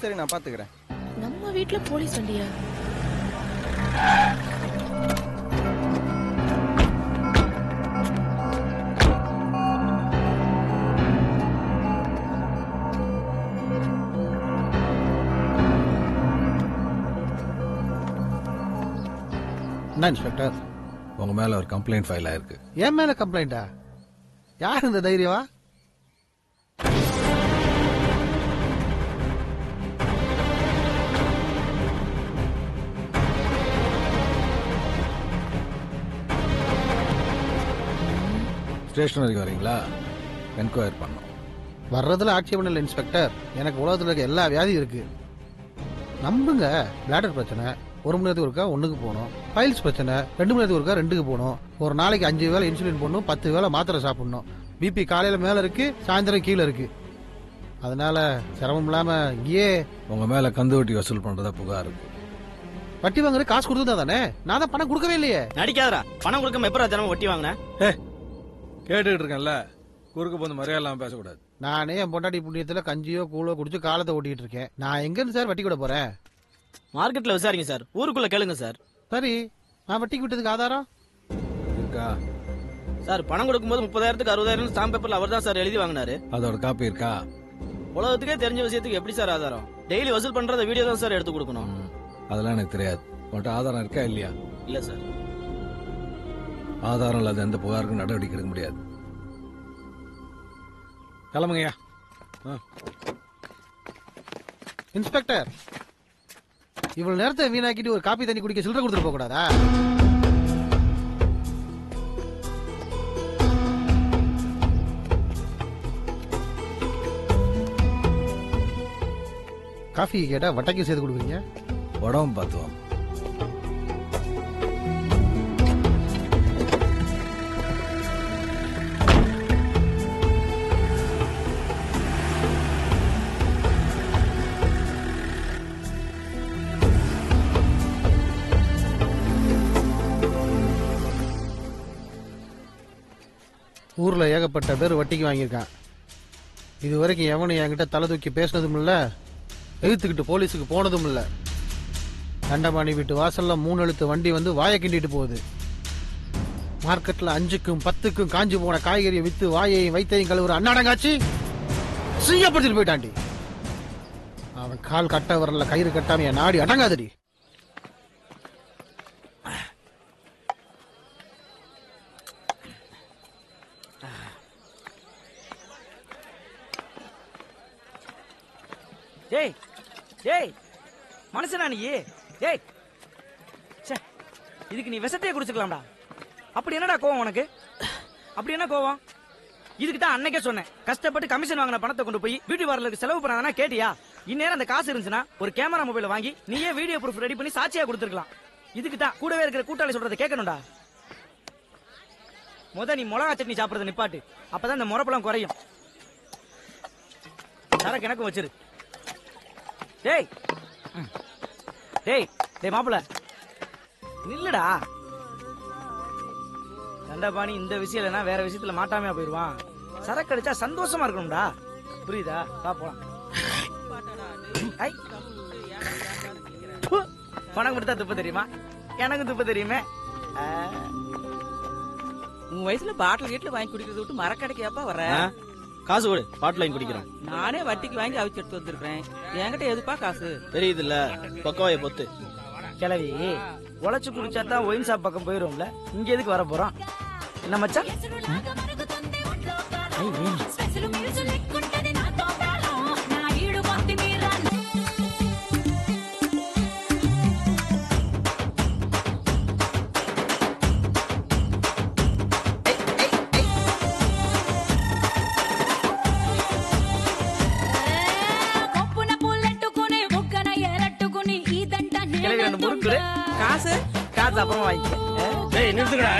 சரி நான் பாத்துக்கிறேன். நம்ம வீட்டுல போலீஸ் வண்டியா? என்ன இன்ஸ்பெக்டர், உங்க மேல ஒரு கம்ப்ளைண்ட் ஃபைல் ஆயிருக்கு. என் மேல கம்ப்ளைண்டா? யார் இந்த தைரியவா? ஸ்டேஷன் வரைக்கும் வரீங்களா? என்கொயர் பண்ணோம். வர்றதுல ஆட்சேபம் இல்லை இன்ஸ்பெக்டர். எனக்கு உலகத்தில் இருக்க எல்லா வியாதியும் இருக்கு. நம்புங்க. பிளாடர் பிரச்சனை 1 மணி நேரத்துக்கு ஒருக்கா 1க்கு போகணும். பைல்ஸ் பிரச்சனை 2 மணி நேரத்துக்கு ஒருக்கா 2க்கு போகணும். ஒரு நாளைக்கு 5 வேளை இன்சுலின் போடணும், 10 வேளை மாத்திரை சாப்பிடணும். பிபி காலையில மேல இருக்கு, சாயந்தரம் கீழே இருக்கு. அதனால சிரமம் இல்லாம இங்கேயே. உங்க மேல கந்து வட்டி வசூல் பண்றதா புகார் இருக்கு. வட்டி வாங்குற காசு கொடுத்தா தானே? நான் தான் பணம் கொடுக்கவே இல்லையே. நடிக்காதரா. பணம் கொடுக்காம எப்பரா தினமும் வட்டி வாங்கின? கேட்டுக்கிட்டு இருக்கேன்ல, குறுக்கு போது மரியாதை இல்லாம பேசக்கூடாது. நானே என் பொண்டாட்டி புண்ணியத்துல கஞ்சியோ கூழோ குடிச்சு காலத்தை ஓட்டிட்டு இருக்கேன். நான் எங்க இருந்து சார் வட்டி கூட போறேன்? மார்க்கெட்ல விசாரிங்க சார், ஊருக்குள்ள கேளுங்க சார். சரி, நான் வட்டிக்கு விட்டதுக்கு ஆதாரம் இருக்கா சார்? பணம் கொடுக்கும்போது 30,000க்கு 60,000 ஸ்டாம்ப் பேப்பர்ல அவர் தான் சார் எழுதி வாங்கினாரு. அதோட காப்பி இருக்கா? உலகத்துக்கே தெரிஞ்ச விஷயத்துக்கு எப்படி சார் ஆதாரம்? டெய்லி வசூல் பண்றத வீடியோ தான் சார் எடுத்து கொடுக்கணும். அதெல்லாம் எனக்கு தெரியாது. உன்கிட்ட ஆதாரம் இருக்கா இல்லையா? இல்ல சார். ஆதாரம் இல்லாத எந்த புகாருக்கும் நடவடிக்கை எடுக்க முடியாது. கிளம்புங்கய்யா. இன்ஸ்பெக்டர், இவ்வளவு நேரத்தை வீணாக்கிட்டு ஒரு காப்பி தண்ணி குடிக்க சில்லறை கொடுத்துட்டு போக கூடாதா? காஃபி கேட்டா வட்டைக்கு சேர்த்து கொடுக்குறீங்க. உடம்பு பார்த்துவோம். ஊர்ல ஏகப்பட்ட பேர் வட்டிக்கு வாங்கியிருக்கான். இது வரைக்கும் எவனும் என்கிட்ட தலை தூக்கி பேசினதும் இல்ல, எழுத்துக்கிட்டு போலீஸுக்கு போனதும் இல்ல. தண்டபாணி வீட்டு வாசல்ல 3 எழுத்து வண்டி வந்து வாயை கிண்டிட்டு போகுது. மார்க்கெட்ல 5க்கும் 10க்கும் காஞ்சி போன காய்கறியை வித்து வாயையும் வைத்தையும் கழுவுற அண்ணாடங்காச்சி சீயப்படுத்திட்டு போயிட்டாண்டி. அவன் கால் கட்ட வரல, கயிறு கட்டாம என் நாடி அடங்காதடி. டேய் டேய் மனுஷனா நீ? டேய் ச்சே, இதுக்கு நீ விஷத்தையே குடிச்சுக்கலாம்டா. அப்படி என்னடா கோவம் உனக்கு? அப்படி என்ன கோவம்? இதுக்கு தான் அன்னைக்கே சொன்னேன், கஷ்டப்பட்டு கமிஷன் வாங்கின பணத்தை கொண்டு போய் பியூட்டி பார்லருக்கு செலவு பண்ணாதானா கேட்டியா? இந்நேரம் அந்த காசு இருந்துச்சுன்னா ஒரு கேமரா மொபைல வாங்கி நீயே வீடியோ ப்ரூஃப் ரெடி பண்ணி சாட்சியா கொடுத்துருக்கலாம். இதுக்கு தான் கூடவே இருக்கிற கூட்டாளி சொல்றதை கேட்கணும்டா. நீ மிளகா சட்னி சாப்பிடுறத நிப்பாட்டு, அப்பதான் இந்த முறப்பெல்லாம் குறையும். சரக்கு எனக்கும் வச்சிரு. டேய் டேய் டேய் மாப்பிள நில்லுடா. தண்டபாணி இந்த விஷயம் இல்லைன்னா வேற விஷயத்துல மாட்டாமையா போயிருவான். சரக்கு அடிச்சா சந்தோஷமா இருக்கணும்டா, புரியுதா? வா போலாம். உனக்கு மட்டும் தான் துப்ப தெரியுமா? எனக்கு துப்ப தெரியுமே. உன் வயசுல பாட்டில் கீட்டில் வாங்கி குடிக்கிறத விட்டு மரக்கடைக்கு ஏப்பா வர? காசு கொடு, பாட்டில் வாங்கி குடிக்கிறேன். நானே வட்டிக்கு வாங்கி அவிச்சு எடுத்து வந்திருக்கேன். என்கிட்ட எதுப்பா காசு? தெரியுது இல்ல, பக்கவாய பொத்து. கிளவி உழைச்சு குடிச்சா தான் ஒயின் ஷாப் பக்கம் போயிருவோம்ல, இங்க எதுக்கு வர போறோம்? என்ன மச்சான்? காசு காசு அப்புறமா வாங்கிக்க. டேய் நிறுத்துக்கடா.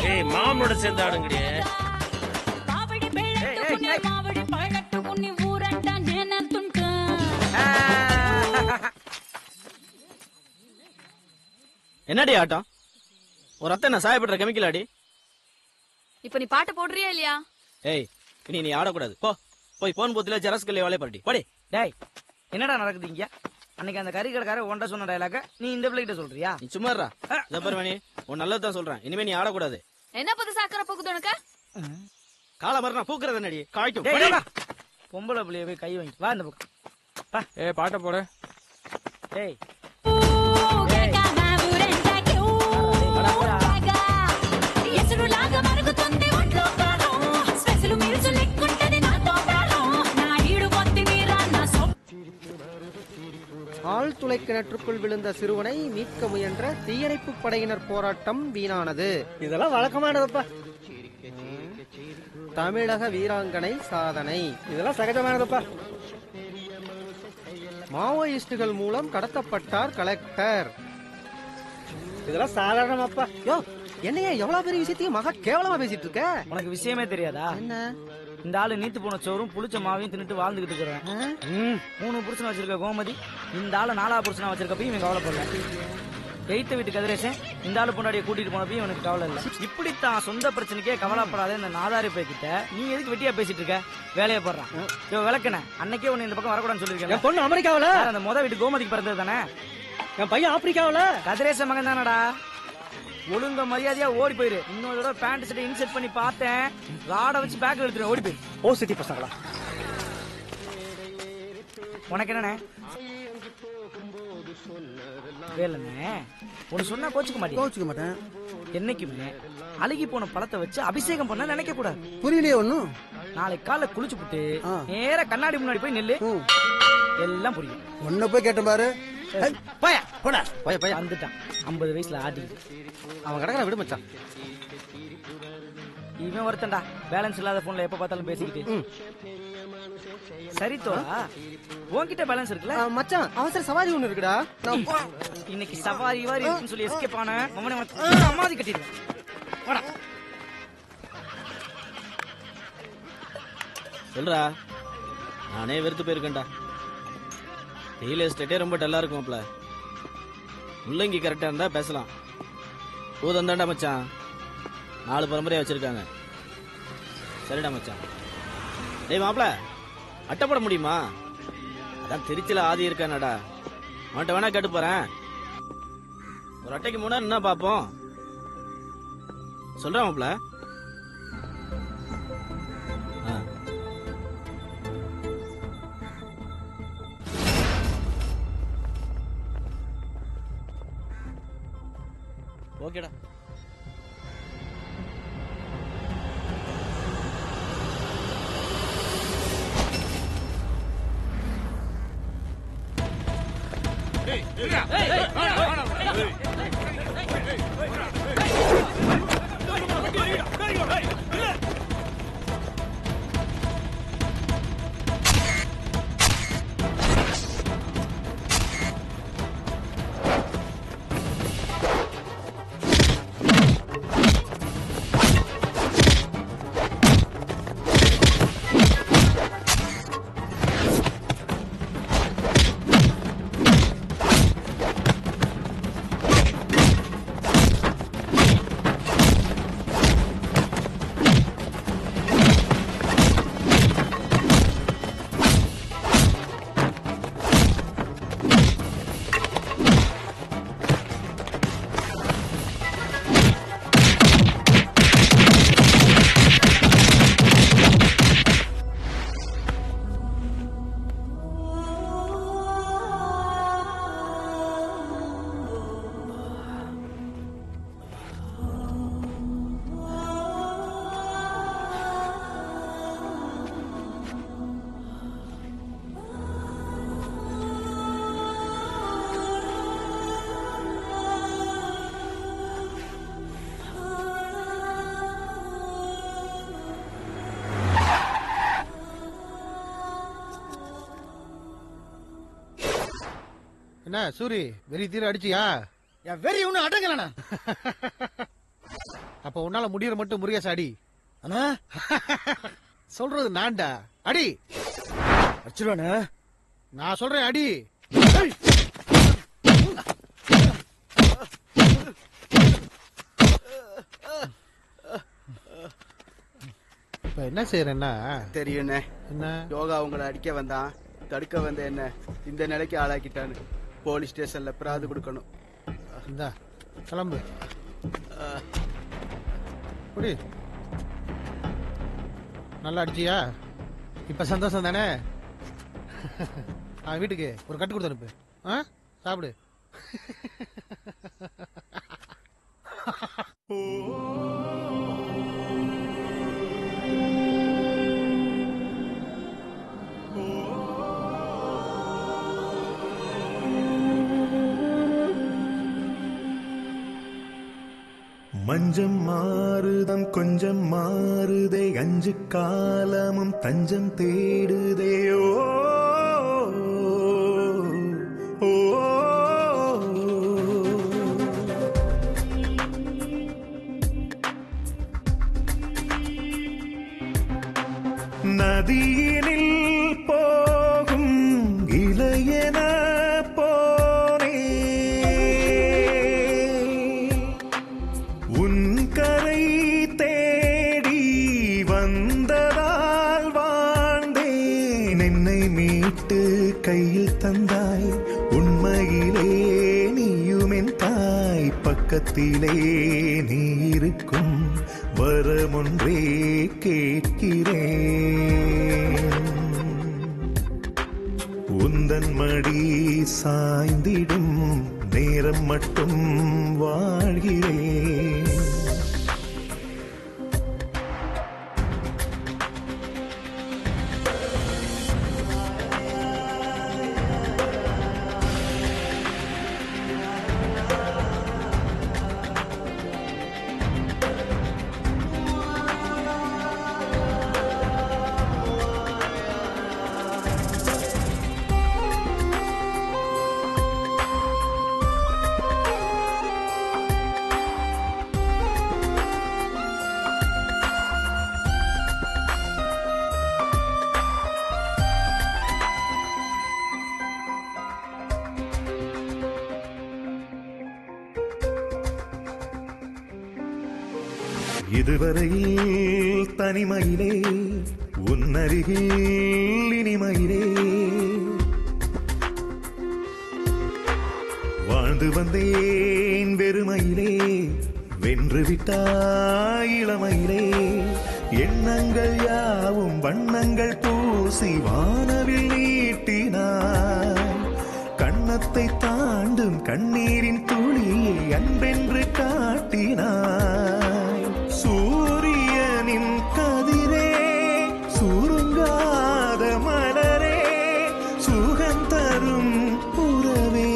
ஏய் மாமனோட சேர்ந்து ஆடுங்கடியே. என்னடி ஆட்டம்? ஒரு அத்தை நான் சாயப்படுற கெமிக்கல் அடி. இப்ப நீ பாட்டு போடுறியா இல்லையா? ஏய் இனி நீ ஆடக்கூடாது. போ போய் போன் போத்துல ஜெராக்ஸ் கல்லே வாழை படி படி. டேய் என்னடா நடக்குது இங்க? அன்னைக்கு அந்த கறி கடைக்கார ஒன்றை சொன்ன டயலாக நீ இந்த பிள்ளைகிட்ட சொல்றியா? நீ சும்மாறா. ஜப்பர்மணி உன் நல்லதுதான் சொல்றேன், இனிமே நீ ஆடக்கூடாது. என்ன புது சாக்கரை போகுது உனக்கு? கால மரணம் பூக்குறது என்னடி? காய்க்கும். பொம்பளை பிள்ளைய போய் கை வாங்கி வா இந்த பக்கம். ஏய் பாட்ட போட. டேய் ஆழ்துளை கிணற்றுக்குள் விழுந்த சிறுவனை மீட்க முயன்ற தீயணைப்பு படையினர் போராட்டம் வீணானது. இதெல்லாம் வழக்கமானதுப்பா. தமிழக வீராங்கனை சாதனை. இதெல்லாம் சகஜமானதுப்பா. மாவோயிஸ்டுகள் மூலம் கடத்தப்பட்டார் கலெக்டர். இதெல்லாம் சாதாரணமாப்பா. யோ என்னையா எவ்வளவு பெரிய விஷயத்தையும் மகா கேவலமா பேசிட்டு இருக்க? உனக்கு விஷயமே தெரியாதா? என்ன இந்த ஆளு நீத்து போன சோறும் புளிச்ச மாவையும் தின்னுட்டு வாழ்ந்துகிட்டு இருக்கிறேன். 3 புருஷன் வச்சிருக்க கோமதி இந்த ஆளு 4ஆவது புருஷனா வச்சிருக்கப்பையும் இவன் கவலைப்படல. 8th வீட்டு கதிரேசன் இந்த ஆளு பொண்டாடியை கூட்டிட்டு போனப்பையும் இவனுக்கு கவலை இல்ல. இப்படித்தான் சொந்த பிரச்சனைக்கே கவலைப்படாத இந்த நாதாரி போய்கிட்ட நீ எதுக்கு வெட்டியா பேசிட்டு இருக்க? வேலையை போடுறான். இவன் விளக்கண அன்னைக்கே உன்னை இந்த பக்கம் வரக்கூடாதுன்னு சொல்லிருக்கேன். என் பொண்ணு அமெரிக்காவில. அந்த முத வீட்டு கோமதிக்கு பிறந்தது தானே? என் பையன் ஆப்பிரிக்காவில. கதிரேசன் மகன் தானடா. ஒழுங்க மரியாதையா ஓடி போயிரு. இன்னொரு தடவை பேண்ட் ஷர்ட் இன்செர்ட் பண்ணி பார்த்தேன், ராட வச்சு பேக்ல எடுத்துரு. ஓடி போயிரு. ஓ சிட்டி பசங்களா. உனக்கு என்னண்ணே? வேலைண்ணே ஒன்னு சொன்னா கோச்சுக்க மாட்டேன். என்னைக்குமே அழுகி போன பழத்தை வச்சு அபிஷேகம் பண்ண நினைக்க கூடாது. புரியலையே ஒண்ணும். நாளைக்கு காலைல குளிச்சு புட்டு நேரா கண்ணாடி முன்னாடி போய் நில்லு, எல்லாம் புரியும். ஒன்ன போய் கேட்ட பாரு. வந்துட்டான் 50 வயசுல ஆடி. அவன் கிடக்குற விடு மச்சான். இவன் ஒருத்தன்டா பேலன்ஸ் இல்லாத போன்ல எப்ப பார்த்தாலும் பேசிக்கிட்டு. சரி தோழா, உன்கிட்ட பேலன்ஸ் இருக்குல்ல மச்சான்? அவசர சவாரி ஒண்ணு இருக்குடா. இன்னைக்கு சவாரி வாரி இருக்குன்னு சொல்லி எஸ்கேப் ஆன மவனை அம்மாதி கட்டிடுவேன். வாடா சொல்றா, நானே வெறுத்து போயிருக்கேன்டா. ரியல் எஸ்டேட்டே ரொம்ப டல்லா இருக்கும்ல. முள்ளங்கி கரெக்டா இருந்தா பேசலாம். ஊதந்தாண்டா மச்சான், 4 பரம்பரையா வச்சிருக்காங்க. சரிடா மச்சான். டேய் மாப்ள, அட்டப்பட முடியுமா? அதான் திருச்சியில ஆதி இருக்கானடா, அவன்கிட்ட வேணா கேட்டு போறேன். ஒரு அட்டைக்கு 3 என்ன பாப்போம். சொல்றேன் மாப்ள. ஓகேடா. என்ன சூரி, வெறி தீர அடிச்சியா? என் வெறி ஒண்ணு அடங்கலண்ணா. அப்ப உன்னால முடியற மட்டும் முருகேச அடி. அண்ணா சொல்றது நான்டா, அடி. அடிச்சிருவானே. நான் சொல்றேன் அடி. இப்ப என்ன செய்யறேன்னா தெரியுண்ணே. என்ன யோகா உங்களை அடிக்க வந்தான், தடுக்க வந்த என்ன இந்த நிலைக்கு ஆளாக்கிட்டான்னு போலீஸ் ஸ்டேஷன்ல பிராது கொடுக்கணும். இந்தா கிளம்பு. குடி. நல்லா அடிச்சியா? இப்ப சந்தோஷம் தானே? வீட்டுக்கு ஒரு கட்டு கொடுத்து அனுப்பு. சாப்பிடு. மஞ்சம் மாறுதம் கொஞ்சம் மாறுதே, 5 காலமும் தஞ்சம் தேடுதேயோ. நதியினில் போகும் இளையன போனே, உன் கரை தேடி வந்ததால் வாழ்ந்தேன். என்னை மீட்டு கையில் தந்தாய், உண்மையிலே நீயும் என் தாய். பக்கத்திலே நீ இருக்கும் வரமொன்றே கேட்கிறேன். உந்தன் மடி சாய்ந்திடும் நேரம் நேரம் மட்டும் வாழ்கிறேன். இதுவரையில் தனிமையிலே உன்னருகில் இனிமையிலே வாழ்ந்து வந்தேன் வெறுமையிலே வென்று விட்டாய் இளமையிலே எண்ணங்கள் யாவும் வண்ணங்கள் பூசி வானவில் நீட்டினாய் கண்ணத்தை தாண்டும் கண்ணீரின் துளியை அன்பென்று காட்டினாய் சூரியனின் கதிரே சுருங்காத மலரே சுகம் தரும் உறவே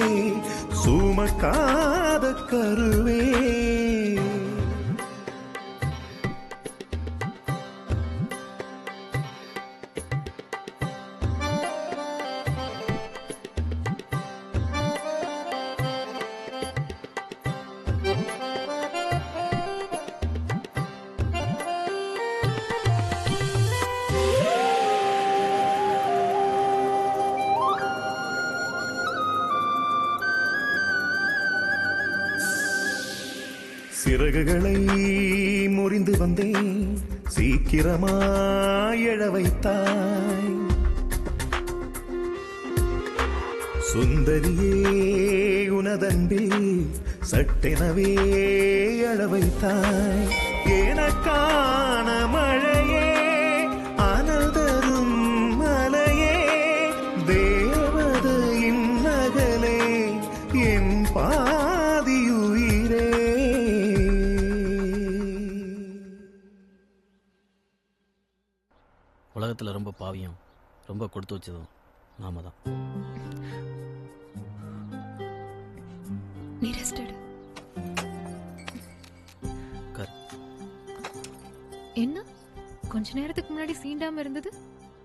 சுமக்காத கருவே சிறகுகளை முறிந்து வந்தேன் சீக்கிரமாய் எழ வைத்தாய் சுந்தரியே உனதன்பில் சட்டெனவே எழ வைத்தாய் எனக்கான மழையே அனல் தரும் மலையே தேவதையின் நகலே என் பாதியுயிரே. உலகத்துல ரொம்ப பாவியம் ரொம்ப கொடுத்து வச்சதும் நாம தான். நீ ரெஸ்ட் எடு. என்ன கொஞ்ச நேரத்துக்கு முன்னாடி சீண்டாம இருந்தது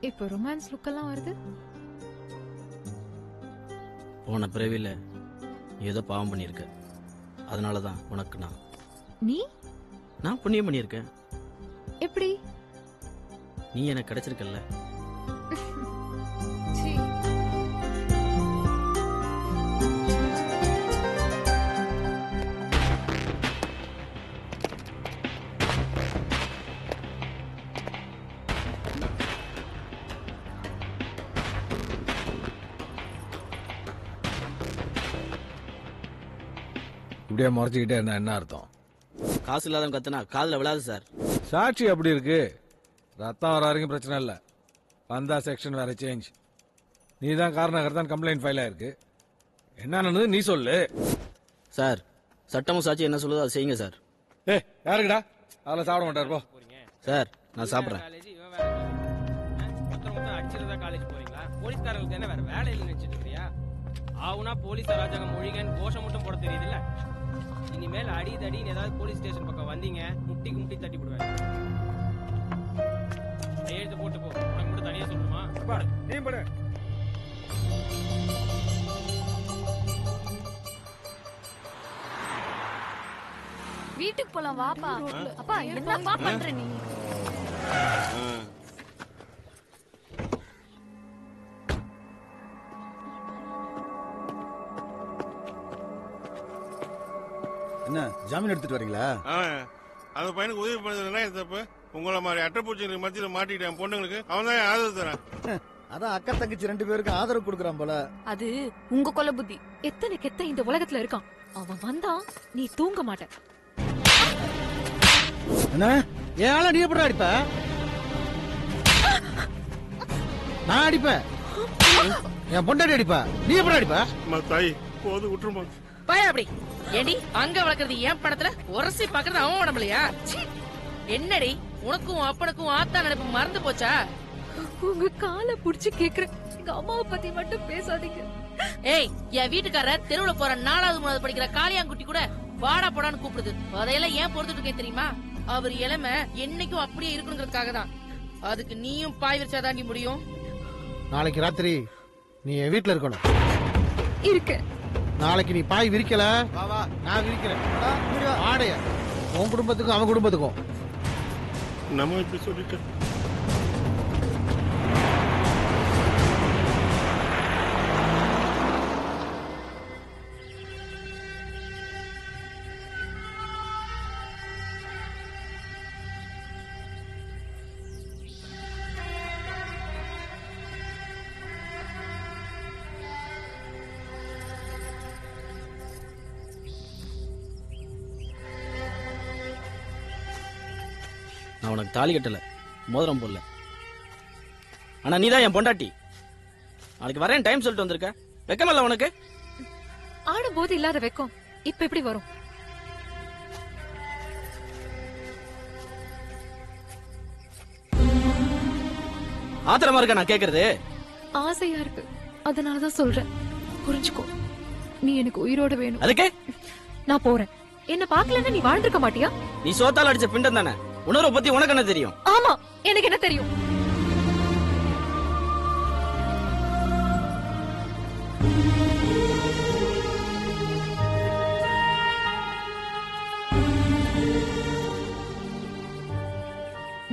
இப்போ ரொமான்ஸ் லுக் எல்லாம் வருது. போன பிறவில ஏதோ பாவம் பண்ணியிருக்க, அதனாலதான் உனக்கு நான் புண்ணியம் பண்ணியிருக்கேன். எப்படி? நீ எனக்கு கிடைச்சிருக்கல்ல. இப்படியே முறைச்சிக்கிட்டே இருந்தா என்ன அர்த்தம்? காசு இல்லாதவங்க கத்துனா காலில் விழாது சார். சாட்சி அப்படி இருக்கு. ரத்தம் வர வரைக்கும் பிரச்சனை இல்லை. வந்தா செக்ஷன் வேற சேஞ்ச். நீ தான் காரணம் கம்ப்ளைண்ட் ஃபைல் ஆயிருக்கு. என்ன நடந்தது நீ சொல்லு சார். சட்டமும் சாட்சி என்ன சொல்லுதோ அதை செய்யுங்க சார். யாருக்குடா? அதில் சாப்பிட மாட்டார் போ. சார் நான் சாப்பிட்றேன். அடிச்சிருந்தா காலேஜ் போறீங்களா? போலீஸ்காரங்களுக்கு என்ன வேற வேலை இல்லைன்னு நினைச்சிட்டு இருக்கியா? ஆவுனா போலீஸ் அராஜகம் மொழிகன்னு கோஷம் மட்டும் போட தெரியுதுல்ல. இனிமேல் அடி தடின்னு ஏதாவது போலீஸ் ஸ்டேஷன் பக்கம் வந்தீங்க முட்டி குட்டி தட்டி விடுவேன். கையெழுத்து போட்டு போ. உனக்கு மட்டும் தனியா சொல்லணுமா? நீ படு. வீட்டுக்கு போலாம் வாப்பா. அப்பா என்னப்பா பண்ற நீ? என்ன ஜாமீன் எடுத்துட்டு வரீங்களா? அந்த பையனுக்கு உதவி பண்ணதுன்னா தப்பு. உங்களை மாதிரி அட்டைப்பூச்சி மத்தியில மாட்டிக்கிட்டேன் பொண்ணுங்களுக்கு அவன் தான் ஆதரவு தரேன். அதான் அக்கா தங்கச்சி 2 பேருக்கு ஆதரவு கொடுக்கறான் போல. அது உங்க கொலை புத்தி. எத்தனை கெத்த இந்த உலகத்துல இருக்கான். அவன் வந்தா நீ தூங்க மாட்ட. என்ன ஏன் நீ எப்படி அடிப்ப? நான் அடிப்பேன். என் பொண்டாடி அடிப்பா. நீ எப்படி அடிப்ப? தாய் போது விட்டுருமா. பாயா அப்படி ஏண்டி அங்க வளர்க்கறது என் படத்துல உரசி பாக்குறது அவன் உடம்புலையா? என்னடி உனக்கும் அப்பனுக்கும் ஆத்தா நினைப்பு மறந்து போச்சா? உங்க காலை புடிச்சு கேக்குறேன், எங்க அம்மாவை பத்தி மட்டும் பேசாதீங்க. ஏய், என் வீட்டுக்காரர் தெருவுல போற 4வது 3வது படிக்கிற காளியாங்குட்டி கூட வாடா போடான்னு கூப்பிடுது. அதையெல்லாம் ஏன் பொறுத்துட்டு இருக்கேன் தெரியுமா? அவர் இளமை என்னைக்கும் அப்படியே இருக்கணுங்கிறதுக்காக தான். அதுக்கு நீயும் பாய் விரிச்சா தாண்டி முடியும். நாளைக்கு ராத்திரி நீ என் வீட்டுல இருக்கணும். இருக்க. நாளைக்கு நீ பாய் விரிக்கல, நான் விரிக்கிறேன். ஆடைய உன் குடும்பத்துக்கும் அவன் குடும்பத்துக்கும். நம்ம இப்படி சொல்லிட்டு நான் உனக்கு தாலி கட்டல, மோதிரம் போடல. ஆனா நீதான் என் பொண்டாட்டி. நாளைக்கு வரேன் டைம் சொல்லிட்டு வந்திருக்க. வெக்கமல்ல உனக்கு? ஆடும் போது இல்லாத வெக்கம் இப்ப எப்படி வரும்? ஆத்திரமா இருக்க நான் கேக்குறது? ஆசையா இருக்கு, அதனாலதான் சொல்றேன். புரிஞ்சுக்கோ, நீ எனக்கு உயிரோட வேணும். அதுக்கு நான் போறேன். என்ன பாக்கலன்னா நீ வாழ்ந்திருக்க மாட்டியா? நீ சோத்தால் அடிச்ச பிண்டம் தானே. உணர்வை பத்தி உனக்கு என்ன தெரியும்? ஆமா, எனக்கு என்ன தெரியும்?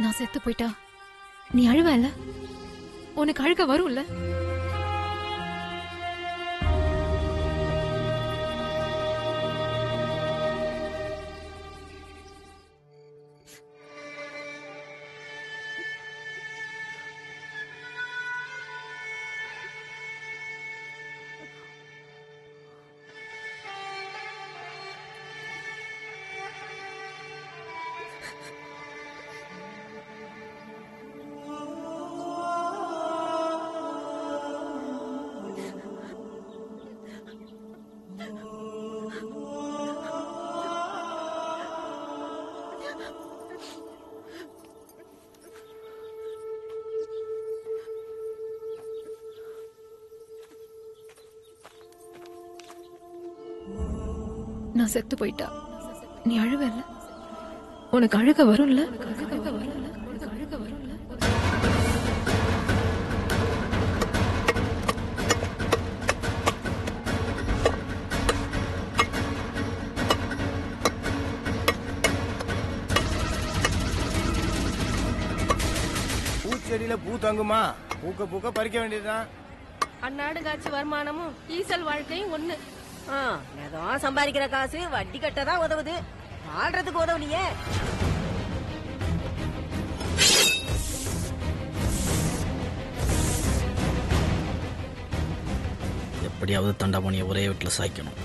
நான் செத்து போயிட்டா நீ அழுவல? உனக்கு அழுக வரும்ல? நான் செத்து போயிட்டா நீ அழுவல? உனக்கு அழுக வரும்ல? பூச்செடியில பூ தங்குமா? பூக்க பூக்க பறிக்க வேண்டியதுதான். அந்நாடு காட்சி வருமானமும் ஈசல் வாழ்க்கையும் ஒண்ணு. ஏதோ சம்பாதிக்கிற காசு வட்டி கட்டதான் உதவுது, வாழ்றதுக்கு உதவுலையே. எப்படியாவது தண்டபாணியை ஒரே வீட்டுல சாய்க்கணும்.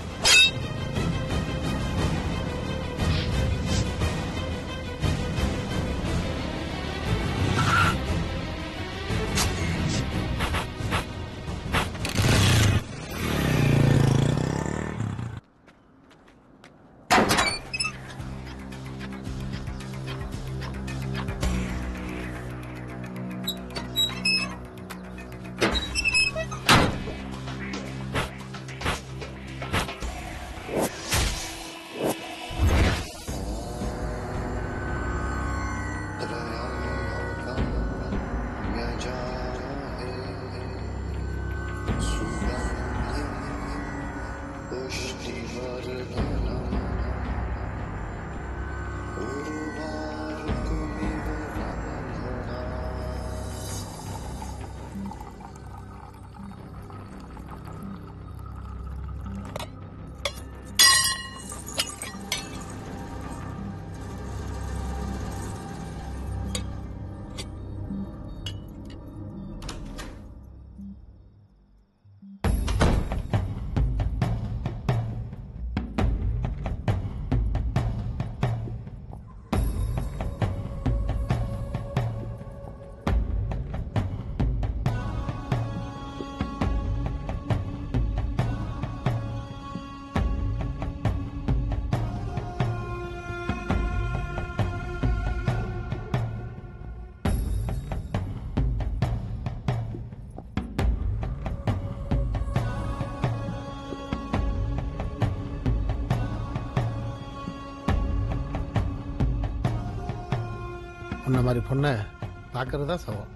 உன்ன மாதிரி பொண்ணை பார்க்கறதா சவம்.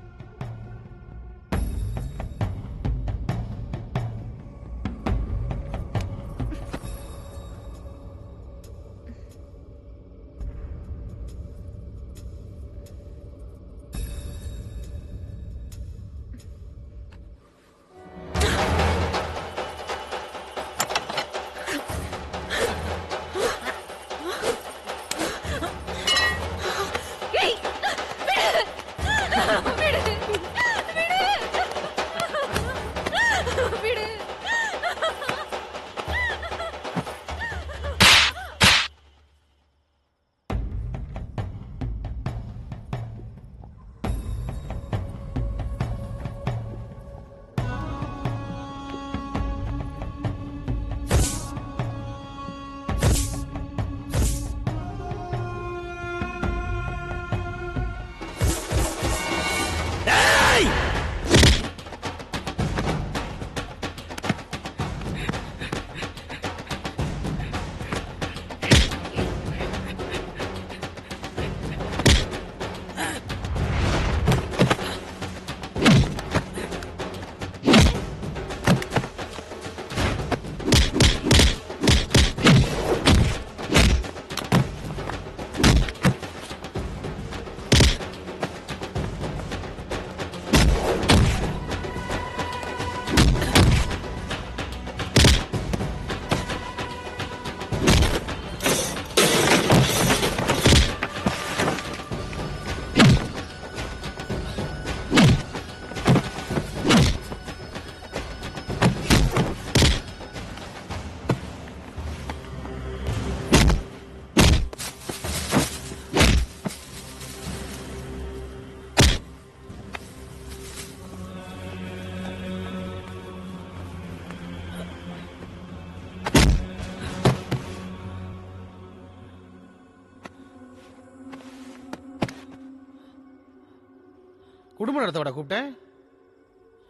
குடும்ப நடத்தவட கூப்பிட்டேன்,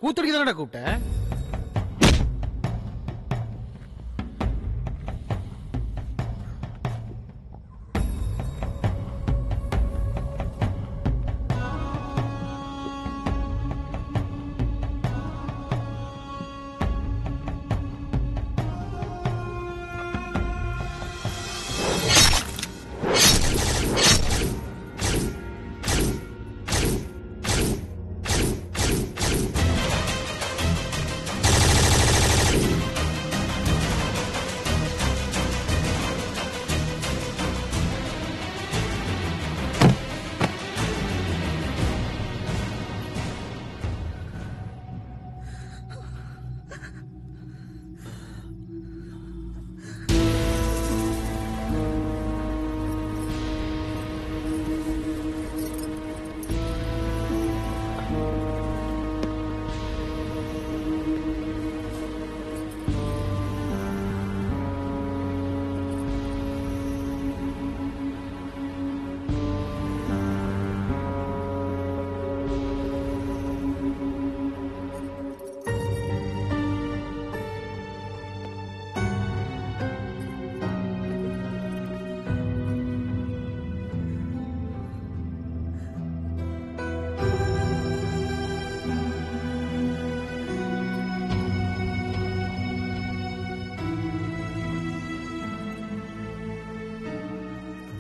கூத்தடிக்க தானடா கூப்பிட்டேன்.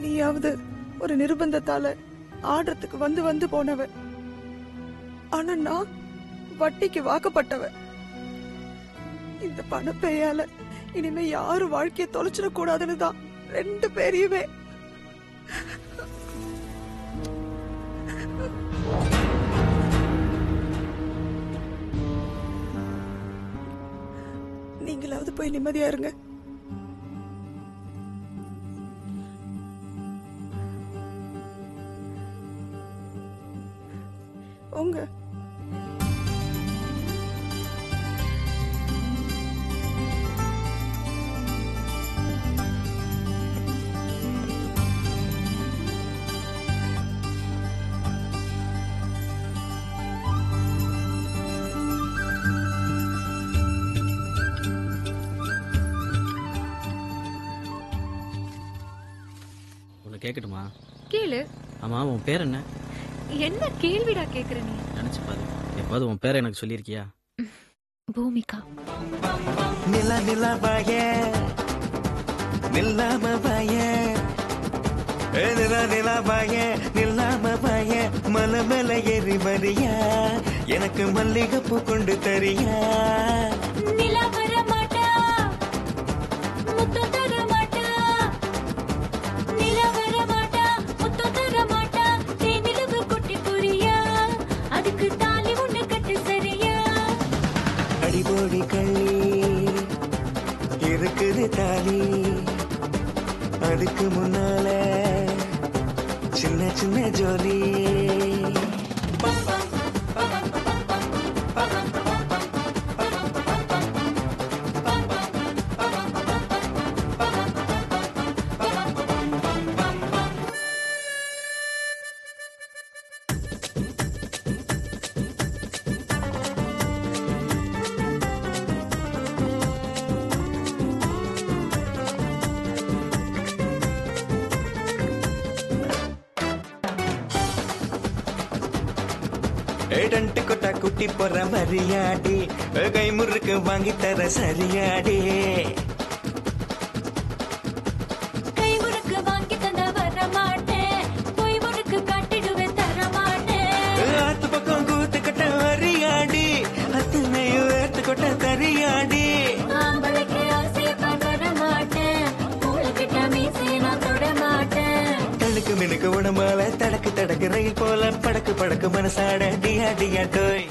நீயாவது ஒரு நிர்பந்தத்தால ஆடுறதுக்கு வந்து வந்து போனவ. ஆனா நான் வட்டிக்கு வாக்கப்பட்டவ. இந்த பணப்பையால இனிமே யாரும் வாழ்க்கைய தொலைச்சிட கூடாதுன்னு தான் 2 பேரையுமே நீங்களாவது போய் நிம்மதியா இருங்க. உங்க ஒன்று கேட்கட்டுமா? கேளு. ஆமா உன் பேர் என்ன? என்ன கேள்விடா கேக்குற நீ? நினைச்சு பாரு, எப்பாவது உன் பேரை எனக்கு சொல்லியிருக்கியா? பூமிகா. நிலா நிலா பாய நில்லாம பாய நிலா நிலா பாய நில்லாம பாய மலை மேல ஏறி வரியா எனக்கு மல்லிகைப்பூ கொண்டு தரியா நிலா வர மாட்டா முத்து தர மாட்டா நிலா வர மாட்டா முத்து தர மாட்டா தேனிலவு குட்டி புரியா அதுக்கு தாலி ஒண்ணு கட்டு சரியா அடிபோடி கள்ளி இருக்குது தாலி அதுக்கு முன்னால சின்ன சின்ன ஜோலி டன்ட்டு கொட்டா குட்டி போற மரியாடி கை முறுக்கு வாங்கி தர சரியாடி கை முறுக்கு வாங்கி தந்த வர மாட்டேன் பொய் முறுக்கு காட்டிடுவேன் தர மாட்டேன் ஆத்து பக்கம் கூத்து கட்ட வரியாடி அத்தனையும் ஏத்து கொட்ட தரியாடி ஆம்பளைக்கு ஆசையப்பா வர மாட்டேன் உனக்கிட்ட மீசை நான் தொட மாட்டேன் தடுக்கு மினுக்கு உடம்பால தடக்கு தடக்கு ரயில் போல படக்கு படக்கு மனசாட டியா டியா டோய்